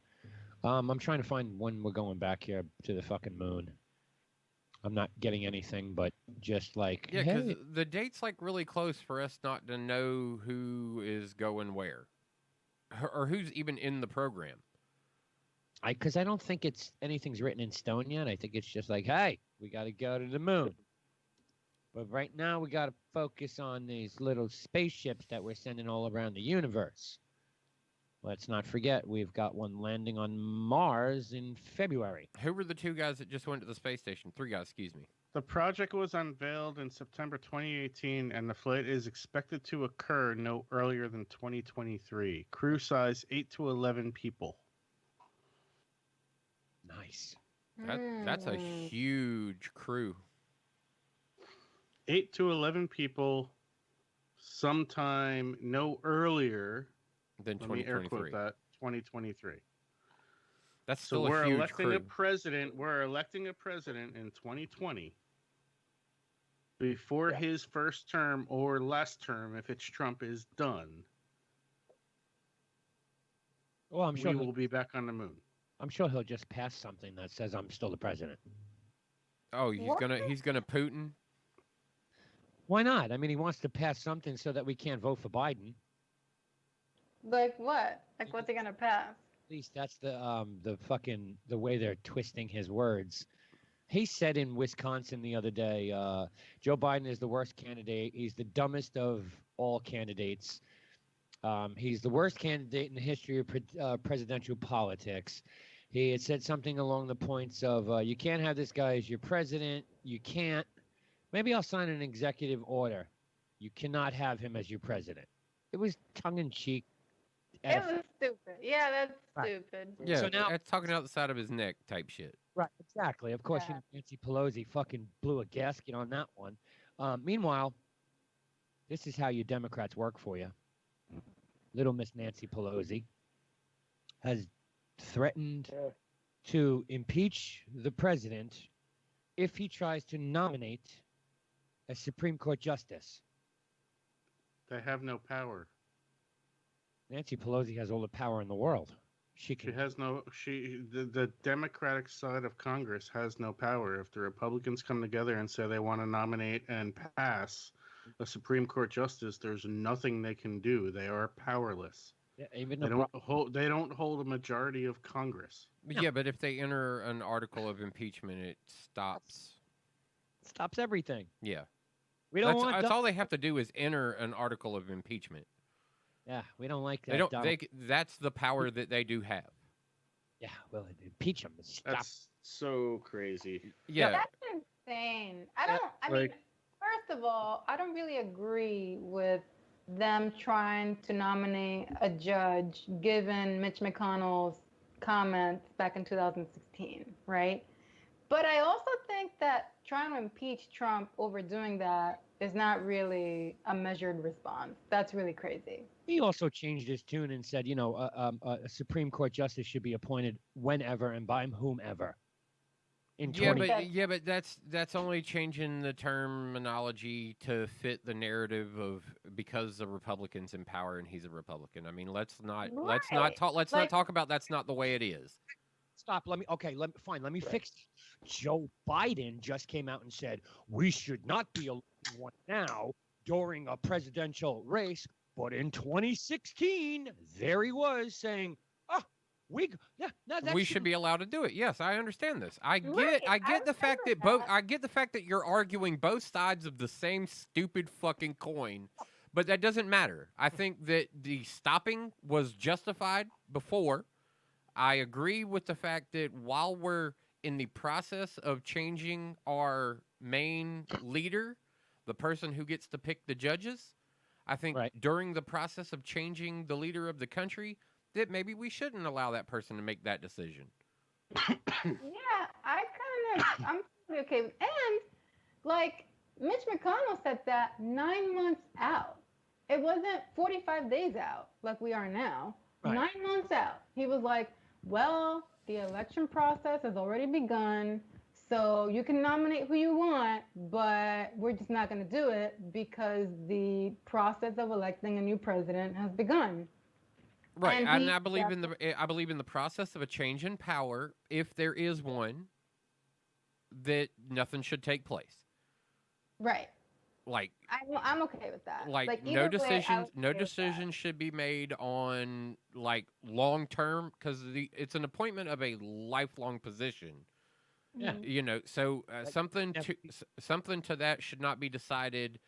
I'm trying to find when we're going back here to the fucking moon. I'm not getting anything, but just like yeah, because hey, the date's like really close for us not to know who is going where or who's even in the program. because I don't think it's anything's written in stone yet. I think it's just like, hey, we got to go to the moon. But right now, we got to focus on these little spaceships that we're sending all around the universe. Let's not forget, we've got one landing on Mars in February. Who were the 2 guys that just went to the space station? 3 guys, excuse me. The project was unveiled in September 2018, and the flight is expected to occur no earlier than 2023. Crew size 8 to 11 people. Nice. That's a Hmm. huge crew. 8 to 11 people, sometime no earlier. Than Let me air 2023. quote that 2023. That's So still we're a huge electing crew. a president. We're electing a president in 2020 before Yeah. his first term or last term, if it's Trump, is done. Well, I'm sure. We will be back on the moon. I'm sure he'll just pass something that says I'm still the president. Oh, he's What? gonna Putin. Why not? I mean, he wants to pass something so that we can't vote for Biden. Like what? Like what's he gonna pass? At least that's the way they're twisting his words. He said in Wisconsin the other day, Joe Biden is the worst candidate. He's the dumbest of all candidates. He's the worst candidate in the history of presidential politics. He had said something along the points of, you can't have this guy as your president. You can't. Maybe I'll sign an executive order. You cannot have him as your president. It was tongue-in-cheek. It was stupid. Yeah, that's Right. stupid. Yeah, So now- it's talking out the side of his neck type shit. Right, exactly. Of course, Yeah. Nancy Pelosi fucking blew a gasket on that one. Meanwhile, this is how you Democrats work for you. Little Miss Nancy Pelosi has threatened Yeah. to impeach the president if he tries to nominate a Supreme Court justice. They have no power. Nancy Pelosi has all the power in the world. She She can. has no. The Democratic side of Congress has no power. If the Republicans come together and say they want to nominate and pass a Supreme Court justice, there's nothing they can do. They are powerless. Yeah, even They the don't hold. They don't hold a majority of Congress. But No. yeah, but if they enter an article of impeachment, it stops. stops everything. Yeah, We don't that's, want. that's all they have to do is enter an article of impeachment. Yeah, we don't like that. They don't. Donald- That's the power that they do have. Yeah, well, impeach him. Stop. That's so crazy. Yeah, That's insane. I don't. I mean, like- first of all, I don't really agree with them trying to nominate a judge, given Mitch McConnell's comments back in 2016, right? But I also think that trying to impeach Trump over doing that is not really a measured response. That's really crazy. He also changed his tune and said, you know, a Supreme Court justice should be appointed whenever and by whomever. in Yeah, 20. but that's only changing the terminology to fit the narrative of because the Republican's in power and he's a Republican. I mean, let's not Right. talk let's not talk about that's not the way it is. Stop. Let me fix it. Joe Biden just came out and said we should not be electing one now during a presidential race, but in 2016, there he was saying, "Oh, we Should be allowed to do it." Yes, I understand this. I Right, get I the fact that remember both that. I get the fact that you're arguing both sides of the same stupid fucking coin, but that doesn't matter. I think that the stopping was justified before. I agree with the fact that while we're in the process of changing our main leader, the person who gets to pick the judges, I think Right. during the process of changing the leader of the country, that maybe we shouldn't allow that person to make that decision. Yeah, I'm totally okay with, and like Mitch McConnell said that 9 months out. It wasn't 45 days out like we are now. Right. 9 months out. He was like, well, the election process has already begun. So you can nominate who you want, but we're just not going to do it because the process of electing a new president has begun. Right, And and he- I believe in the process of a change in power, if there is one, that nothing should take place. Right. Like I'm okay with that. no either way, I decisions was okay with that. should be made on like long term because it's an appointment of a lifelong position. Yeah. Mhm. You know, so Like, something never- to something to that should not be decided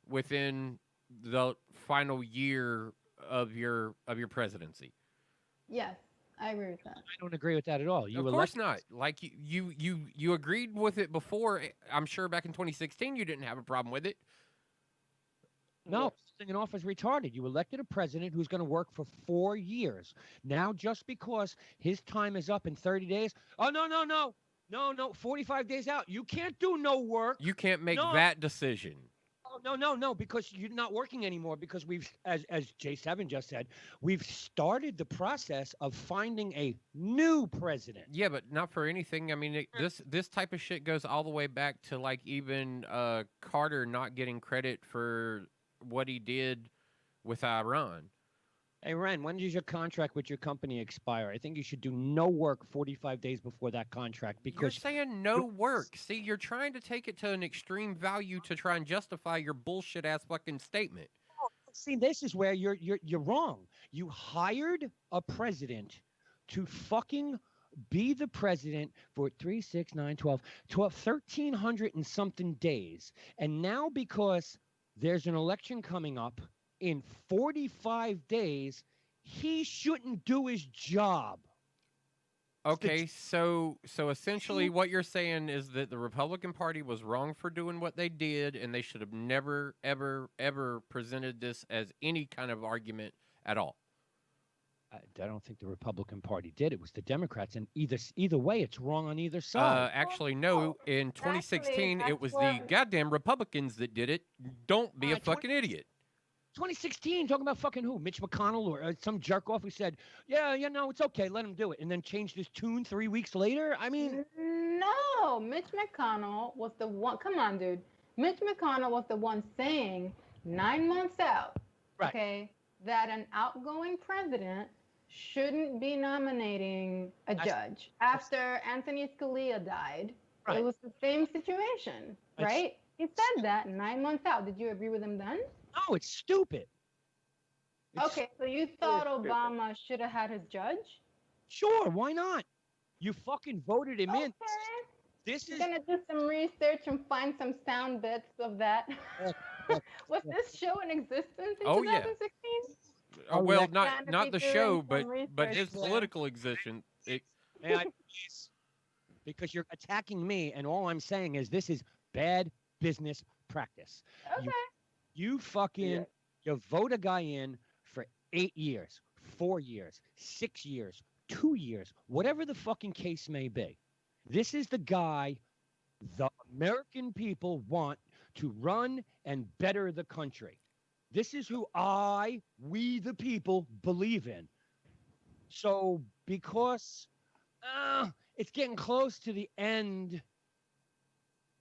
within the final year of your presidency. Yes, I agree with that. I don't agree with that at all. Of course not. Like you agreed with it before. I'm sure back in 2016 you didn't have a problem with it. No, singing off is retarded. You elected a president who's going to work for 4 years. Now, just because his time is up in 30 days, oh, no, 45 days out. You can't do no work. You can't make No. that decision. Oh, no, because you're not working anymore because we've, as J7 just said, we've started the process of finding a new president. Yeah, but not for anything. I mean, this type of shit goes all the way back to like even Carter not getting credit for what he did with Iran. Hey, Ren, when does your contract with your company expire? I think you should do no work 45 days before that contract You're because saying no work. See, you're trying to take it to an extreme value to try and justify your bullshit ass fucking statement. see, this is where you're wrong. You hired a president to fucking be the president for 3, 6, 9, 12, 1,300 and something days. And now because there's an election coming up in 45 days, he shouldn't do his job. Okay, so essentially what you're saying is that the Republican Party was wrong for doing what they did, and they should have never, ever, ever presented this as any kind of argument at all. I don't think the Republican Party did. It was the Democrats, and either way, it's wrong on either side. Actually, no. In 2016, it was the goddamn Republicans that did it. Don't be a fucking idiot. 2016, talking about fucking who? Mitch McConnell or some jerk off who said, yeah, it's okay, let him do it, and then changed his tune 3 weeks later? I mean, No, Mitch McConnell was the one. Come on, dude. Mitch McConnell was the one saying 9 months out, Right. okay, that an outgoing president shouldn't be nominating a judge. After Anthony Scalia died, Right. it was the same situation, That's- right? He said that 9 months out. Did you agree with him then? no, it's stupid. It's Okay, so you thought stupid. Obama should have had his judge? Sure, why not? You fucking voted him in. Okay. This You're is gonna do some research and find some sound bits of that. Was this show in existence in Oh, yeah. 2016? Oh, Well, yeah. not Gotta be the doing show, some but his research there. political existence. May I please? Because you're attacking me, and all I'm saying is this is bad business practice. Okay. You fucking you vote a guy in for 8 years, 4 years, 6 years, 2 years, whatever the fucking case may be. This is the guy the American people want to run and better the country. This is who we the people, believe in. So because it's getting close to the end.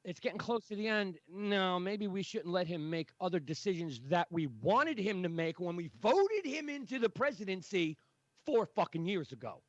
It's getting close to the end. No, maybe we shouldn't let him make other decisions that we wanted him to make when we voted him into the presidency 4 fucking years ago.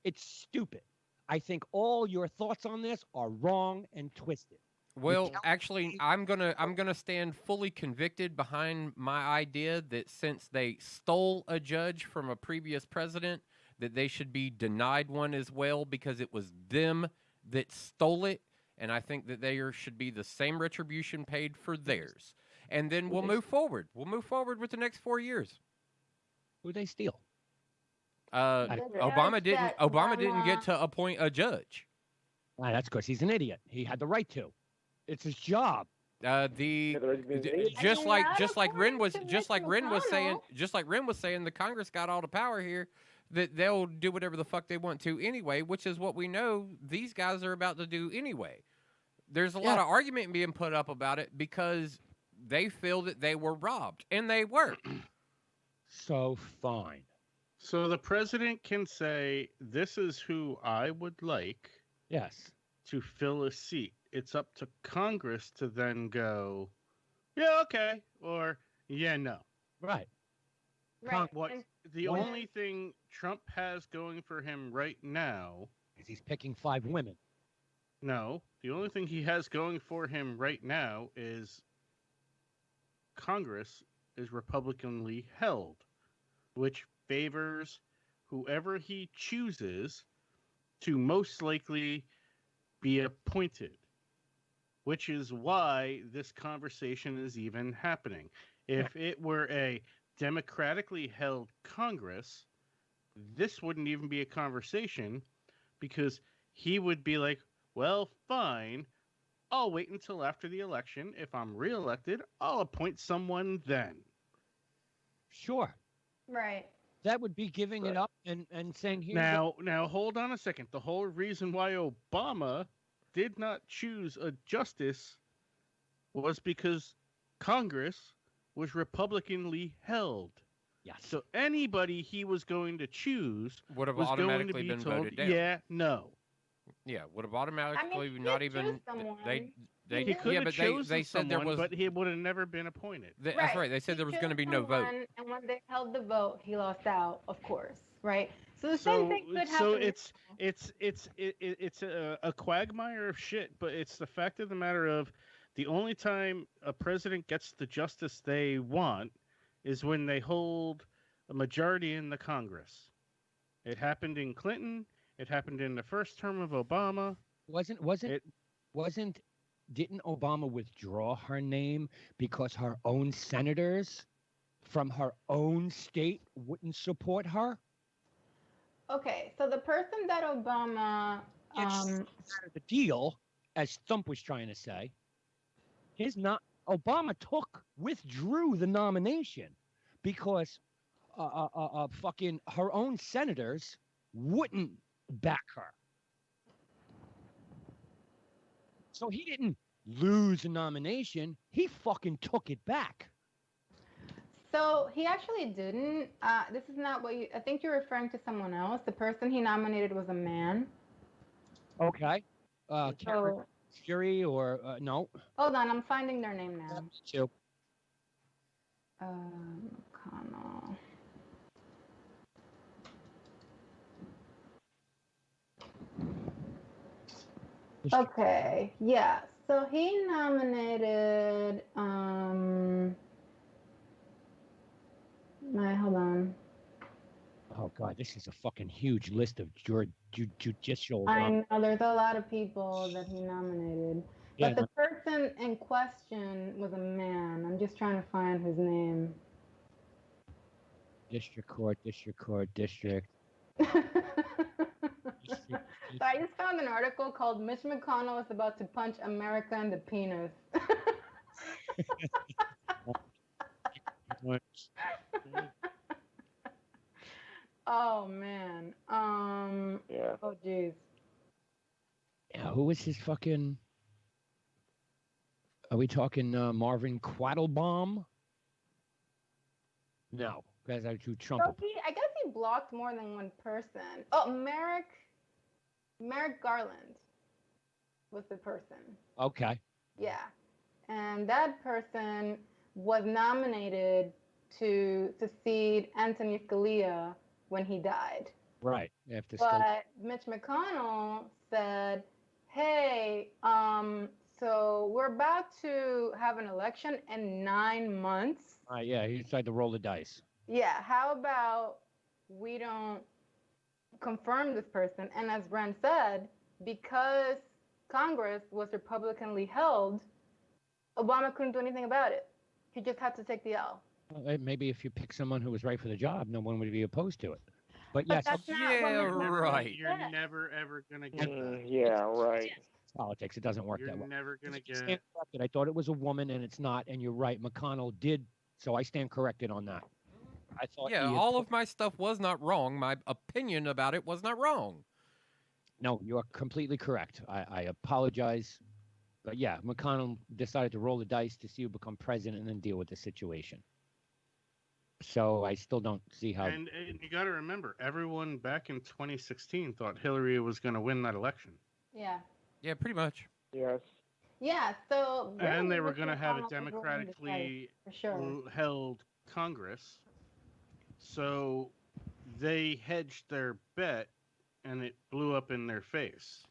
It's stupid. I think all your thoughts on this are wrong and twisted. Well, actually, I'm gonna stand fully convicted behind my idea that since they stole a judge from a previous president, that they should be denied one as well because it was them that stole it, and I think that there should be the same retribution paid for theirs. And then we'll move forward. We'll move forward with the next 4 years. Who'd they steal? Obama didn't get to appoint a judge. That's because he's an idiot. He had the right to. It's his job. Just like Ren was saying, the Congress got all the power here, that they'll do whatever the fuck they want to anyway, which is what we know these guys are about to do anyway. There's a lot of argument being put up about it because they feel that they were robbed, and they were. So fine. So the president can say, "This is who I would like." Yes. To fill a seat. It's up to Congress to then go, yeah, okay, or yeah, no. Right. The only thing Trump has going for him right now is he's picking 5 women. No, the only thing he has going for him right now is Congress is Republicanly held, which favors whoever he chooses to most likely be appointed, which is why this conversation is even happening. If it were a democratically held Congress, this wouldn't even be a conversation because he would be like, well, fine, I'll wait until after the election. If I'm reelected, I'll appoint someone then. Sure. Right. That would be giving it up and saying here. Now, hold on a second. The whole reason why Obama did not choose a justice was because Congress was Republicanly held. Yes. So anybody he was going to choose would have was automatically going to be been told, voted down. Yeah, no. Yeah, would have automatically he not did even choose someone. He could have chosen they said there was, but he would have never been appointed. That's right. They said there was going to be no vote. And when they held the vote, he lost out, of course, right? So the same thing could happen. So it's a quagmire of shit, but it's the fact of the matter of the only time a president gets the justice they want is when they hold a majority in the Congress. It happened in Clinton. It happened in the first term of Obama. Didn't Obama withdraw her name because her own senators from her own state wouldn't support her? Okay, so the person that Obama the deal, as Thump was trying to say, Obama withdrew the nomination because fucking her own senators wouldn't back her. So he didn't lose the nomination. He fucking took it back. So he actually didn't. This is not what I think you're referring to someone else. The person he nominated was a man. Okay. Karen Fury or no? Hold on, I'm finding their name now. Me too. McConnell. Okay, yeah. So he nominated hold on. Oh God, this is a fucking huge list of judicial. I know there's a lot of people that he nominated, but the person in question was a man. I'm just trying to find his name. District court. So I just found an article called "Mitch McConnell is about to punch America in the penis." Oh man. Yeah. Oh jeez. Yeah, who was his fucking? Are we talking Marvin Quattlebaum? No, because I do Trump. So I guess he blocked more than one person. Oh, Merrick. Merrick Garland was the person. Okay. Yeah. And that person was nominated to succeed Anthony Scalia when he died. Right. After But Mitch McConnell said, hey, so we're about to have an election in 9 months. Yeah, he decided to roll the dice. Yeah, how about we don't confirm this person? And as Brent said, because Congress was Republicanly held, Obama couldn't do anything about it. He just had to take the L. Well, maybe if you pick someone who was right for the job, no one would be opposed to it. But yes, that's not what Yeah, Mitch McConnell right. You're said. never ever gonna get that. Yeah, right. it's politics. It doesn't work You're that way. never gonna I get. stand corrected. I thought it was a woman, and it's not. And you're right. McConnell did, so I stand corrected on that. I thought. Yeah, he had all of my stuff was not wrong. My opinion about it was not wrong. No, you are completely correct. I apologize. But yeah, McConnell decided to roll the dice to see who become president and then deal with the situation. So I still don't see how. And you got to remember, everyone back in 2016 thought Hillary was going to win that election, Yeah. Yeah, pretty much. Yes. Yeah, so and they really were Mitch going to have a McConnell was rolling the dice, democratically for sure. held Congress. So they hedged their bet, and it blew up in their face.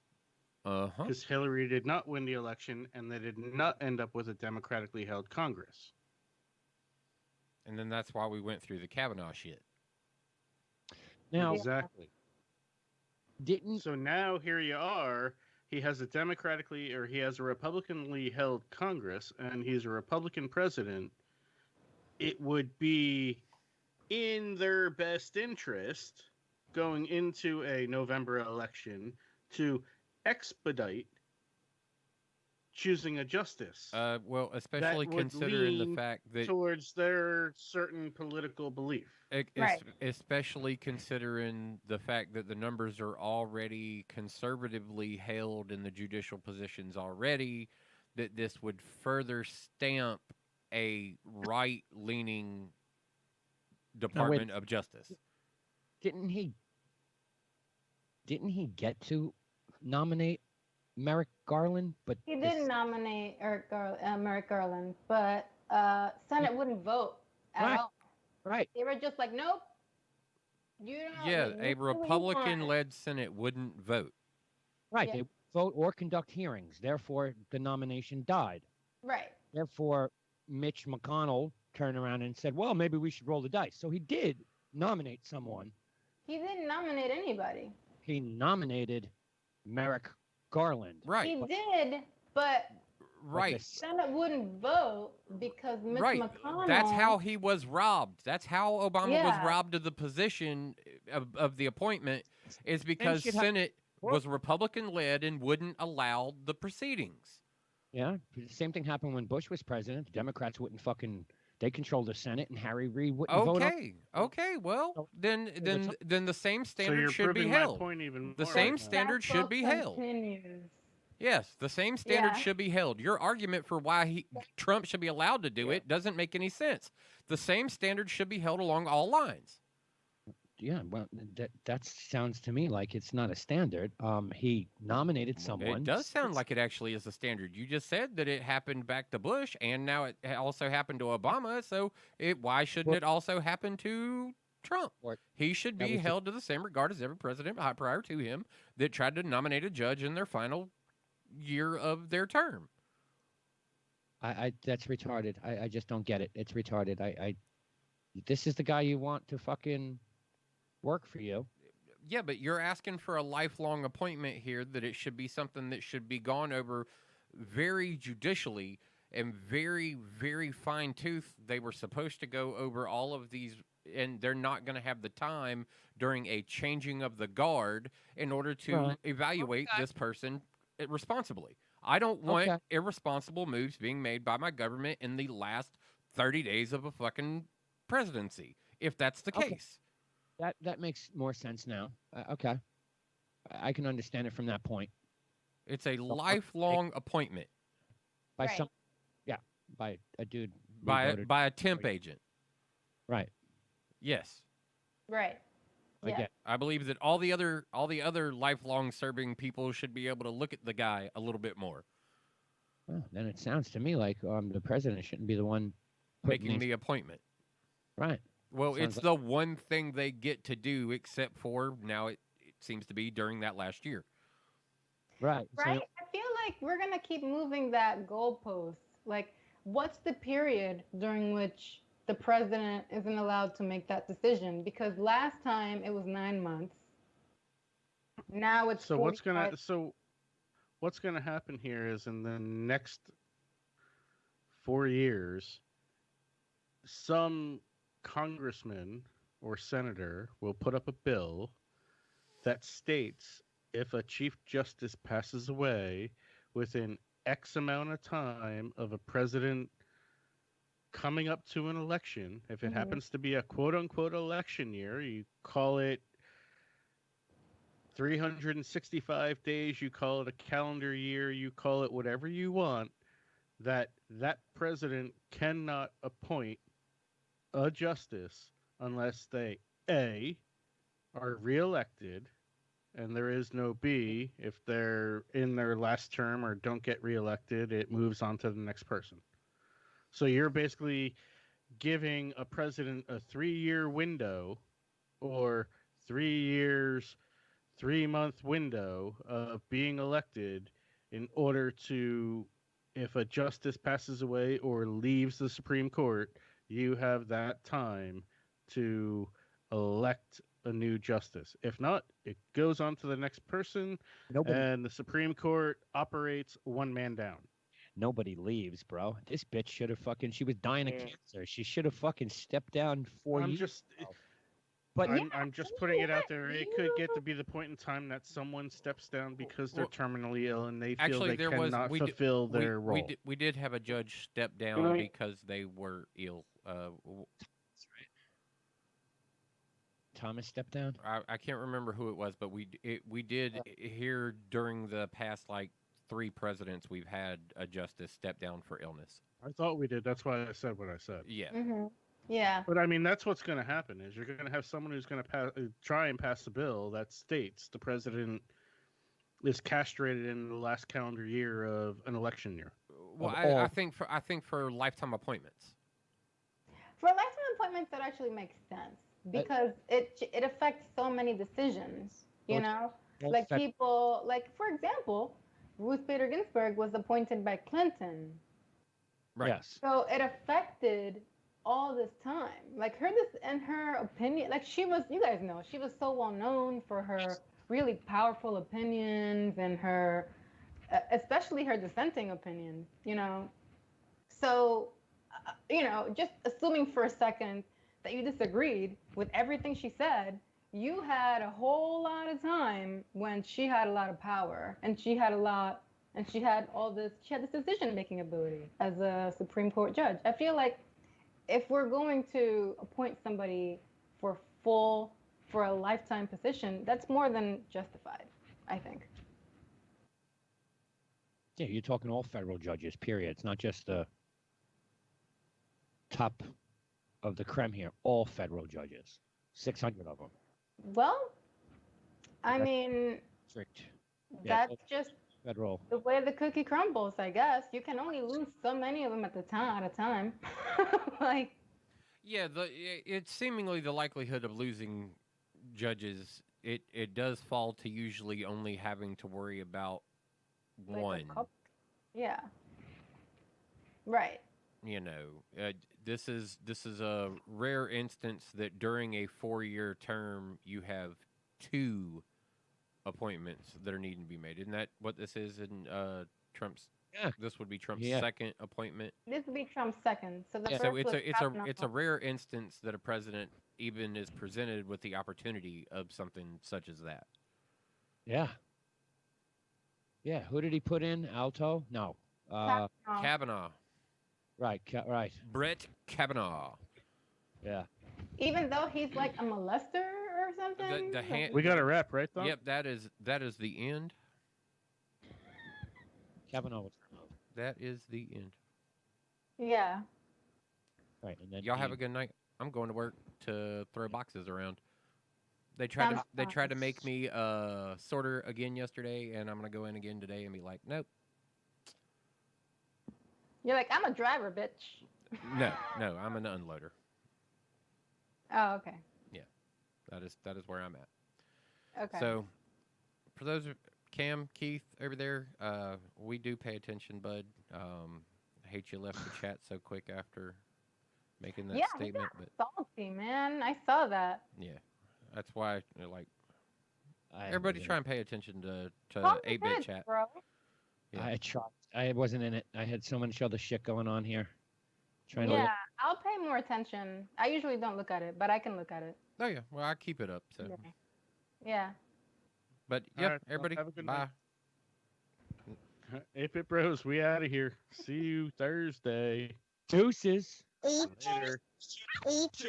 Uh-huh. Because Hillary did not win the election, and they did not end up with a democratically held Congress. And then that's why we went through the Kavanaugh shit. Now, Exactly. didn't So now here you are. He has a he has a Republicanly held Congress, and he's a Republican president. It would be in their best interest going into a November election to expedite choosing a justice Well, especially would considering the lean fact that towards their certain political belief. Right. Especially considering the fact that the numbers are already conservatively held in the judicial positions already, that this would further stamp a right-leaning Department of Justice. didn't he get to nominate Merrick Garland? But He this- didn't nominate Merrick Garland, but Senate wouldn't vote at Right. all. Right. They were just like, nope. You don't. Yeah, you a do what you want. Republican-led Senate wouldn't vote. Right. Yeah. They vote or conduct hearings. Therefore, the nomination died. Right. Therefore, Mitch McConnell turned around and said, well, maybe we should roll the dice. So he did nominate someone. He didn't nominate anybody. He nominated Merrick Garland. Right, He did, but right. Senate wouldn't vote because Mitch Right. McConnell. That's how he was robbed. That's how Obama was Yeah. robbed of the position of the appointment, is because should have- Senate was Republican-led and wouldn't allow the proceedings. Yeah. The same thing happened when Bush was president. The Democrats wouldn't fucking, they controlled the Senate, and Harry Reid wouldn't vote on. Okay. Well, So- then the same So standard you're should be proving held. my point even The more same right now. standard should be held. Continues. Yes, the same standard Yeah. should be held. Your argument for why Trump should be allowed to do it doesn't make any sense. The same standard should be held along all lines. Yeah, well, that sounds to me like it's not a standard. He nominated someone. It does sound like it actually is a standard. You just said that it happened back to Bush, and now it also happened to Obama. So why shouldn't Well- it also happen to Trump? Or- He should that be was the- held to the same regard as every president prior to him that tried to nominate a judge in their final year of their term. I that's retarded. I just don't get it. It's retarded. This is the guy you want to fucking work for you. Yeah, but you're asking for a lifelong appointment here, that it should be something that should be gone over very judicially and very, very fine tooth. They were supposed to go over all of these, and they're not going to have the time during a changing of the guard in order to Right. evaluate this person responsibly. I don't want Okay. irresponsible moves being made by my government in the last 30 days of a fucking presidency, if that's the Okay. case. That makes more sense now. Okay, I can understand it from that point. It's a lifelong appointment By Right. some, yeah, by a dude we by voted- a temp agent. right. Yes. Right. Yeah. Again, I believe that all the other lifelong serving people should be able to look at the guy a little bit more, well, then it sounds to me like the president shouldn't be the one putting making these. the appointment. Right. Well, Sounds it's the one thing they get to do, except for now it seems to be during that last year. Right. So- Right? I feel like we're gonna keep moving that goalpost. Like, what's the period during which the president isn't allowed to make that decision? Because last time it was 9 months. Now it's So 45. what's gonna happen here is in the next 4 years, some congressman or senator will put up a bill that states if a chief justice passes away within X amount of time of a president coming up to an election, if it Mhm. happens to be a quote unquote election year, you call it 365 days, you call it a calendar year, you call it whatever you want, that president cannot appoint a justice unless they A, are reelected, and there is no B. If they're in their last term or don't get reelected, it moves on to the next person. So you're basically giving a president a 3-year window or 3 years, 3-month window of being elected in order to, if a justice passes away or leaves the Supreme Court, you have that time to elect a new justice. If not, it goes on to the next person, and the Supreme Court operates one man down. Nobody leaves, bro. This bitch should have fucking. She was dying of Yeah. cancer. She should have fucking stepped down 4 I'm years. just, But I'm just putting it out there. It could get you- to be the point in time that someone steps down because they're Well, terminally ill and they feel actually, they there was- cannot we d- fulfill their role. We did have a judge step down Right. because they were ill. Thomas stepped down. I can't remember who it was, but we did hear during the past like 3 presidents we've had a justice step down for illness. I thought we did. That's why I said what I said. Yeah. Mhm. Yeah. But I mean, that's what's going to happen is you're going to have someone who's going to try and pass a bill that states the president is castrated in the last calendar year of an election year. Well, Of I all- think for lifetime appointments. For lifetime appointments, that actually makes sense because it affects so many decisions. You Well, know, Well, like that- people, like for example, Ruth Bader Ginsburg was appointed by Clinton, Right. Yes. so it affected all this time. Like her opinion, like she was, you guys know, she was so well known for her really powerful opinions and her, especially her dissenting opinions. You know, so just assuming for a second that you disagreed with everything she said, you had a whole lot of time when she had a lot of power and she had this decision making ability as a Supreme Court judge. I feel like if we're going to appoint somebody for a lifetime position, that's more than justified, I think. Yeah, you're talking all federal judges. Period. It's not just the top of the creme here. All federal judges. 600 of them. Well, I Okay. mean, Strict. Yeah, that's just federal. the way the cookie crumbles, I guess. You can only lose so many of them at a time. Like, Yeah, it's seemingly the likelihood of losing judges. It does fall to usually only having to worry about like a one. couple. Yeah. Right. You know, this is a rare instance that during a 4-year term you have 2 appointments that are needing to be made. Isn't that what this is in Trump's? Yeah. This would be Trump's Yeah. second appointment. This would be Trump's second. So the Yeah. first So was it's a Kavanaugh. rare instance that a president even is presented with the opportunity of something such as that. Yeah. Yeah. Who did he put in? Alto? No. Kavanaugh. Kavanaugh, Right. Right. Brett Kavanaugh. Yeah. Even though he's like a molester or something. The Like, hand- We got a wrap, right, though? Yep, that is the end. Kavanaugh was removed. That is the end. yeah. Right. And then Y'all have he- a good night. I'm going to work to throw boxes around. They tried to make me sorter again yesterday, and I'm gonna go in again today and be like, nope. You're like, I'm a driver, bitch. No, I'm an unloader. Oh, okay. That is where I'm at. Okay. So, for those Cam, Keith over there, we do pay attention, bud. I hate you left the chat so quick after making that statement, he but got salty, man. I saw that. yeah, that's why like I everybody wasn't- try and pay attention to Pump your 8-bit head, chat. bro. Yeah. I tried. I wasn't in it. I had so much other shit going on here. Trying Yeah, to. I'll pay more attention. I usually don't look at it, but I can look at it. Oh yeah, well I keep it up. So, Yeah. but All yeah, right, well, everybody, have a good bye. night. 8-Bit Bros, we out of here. See you Thursday. Deuces. Later. To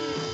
the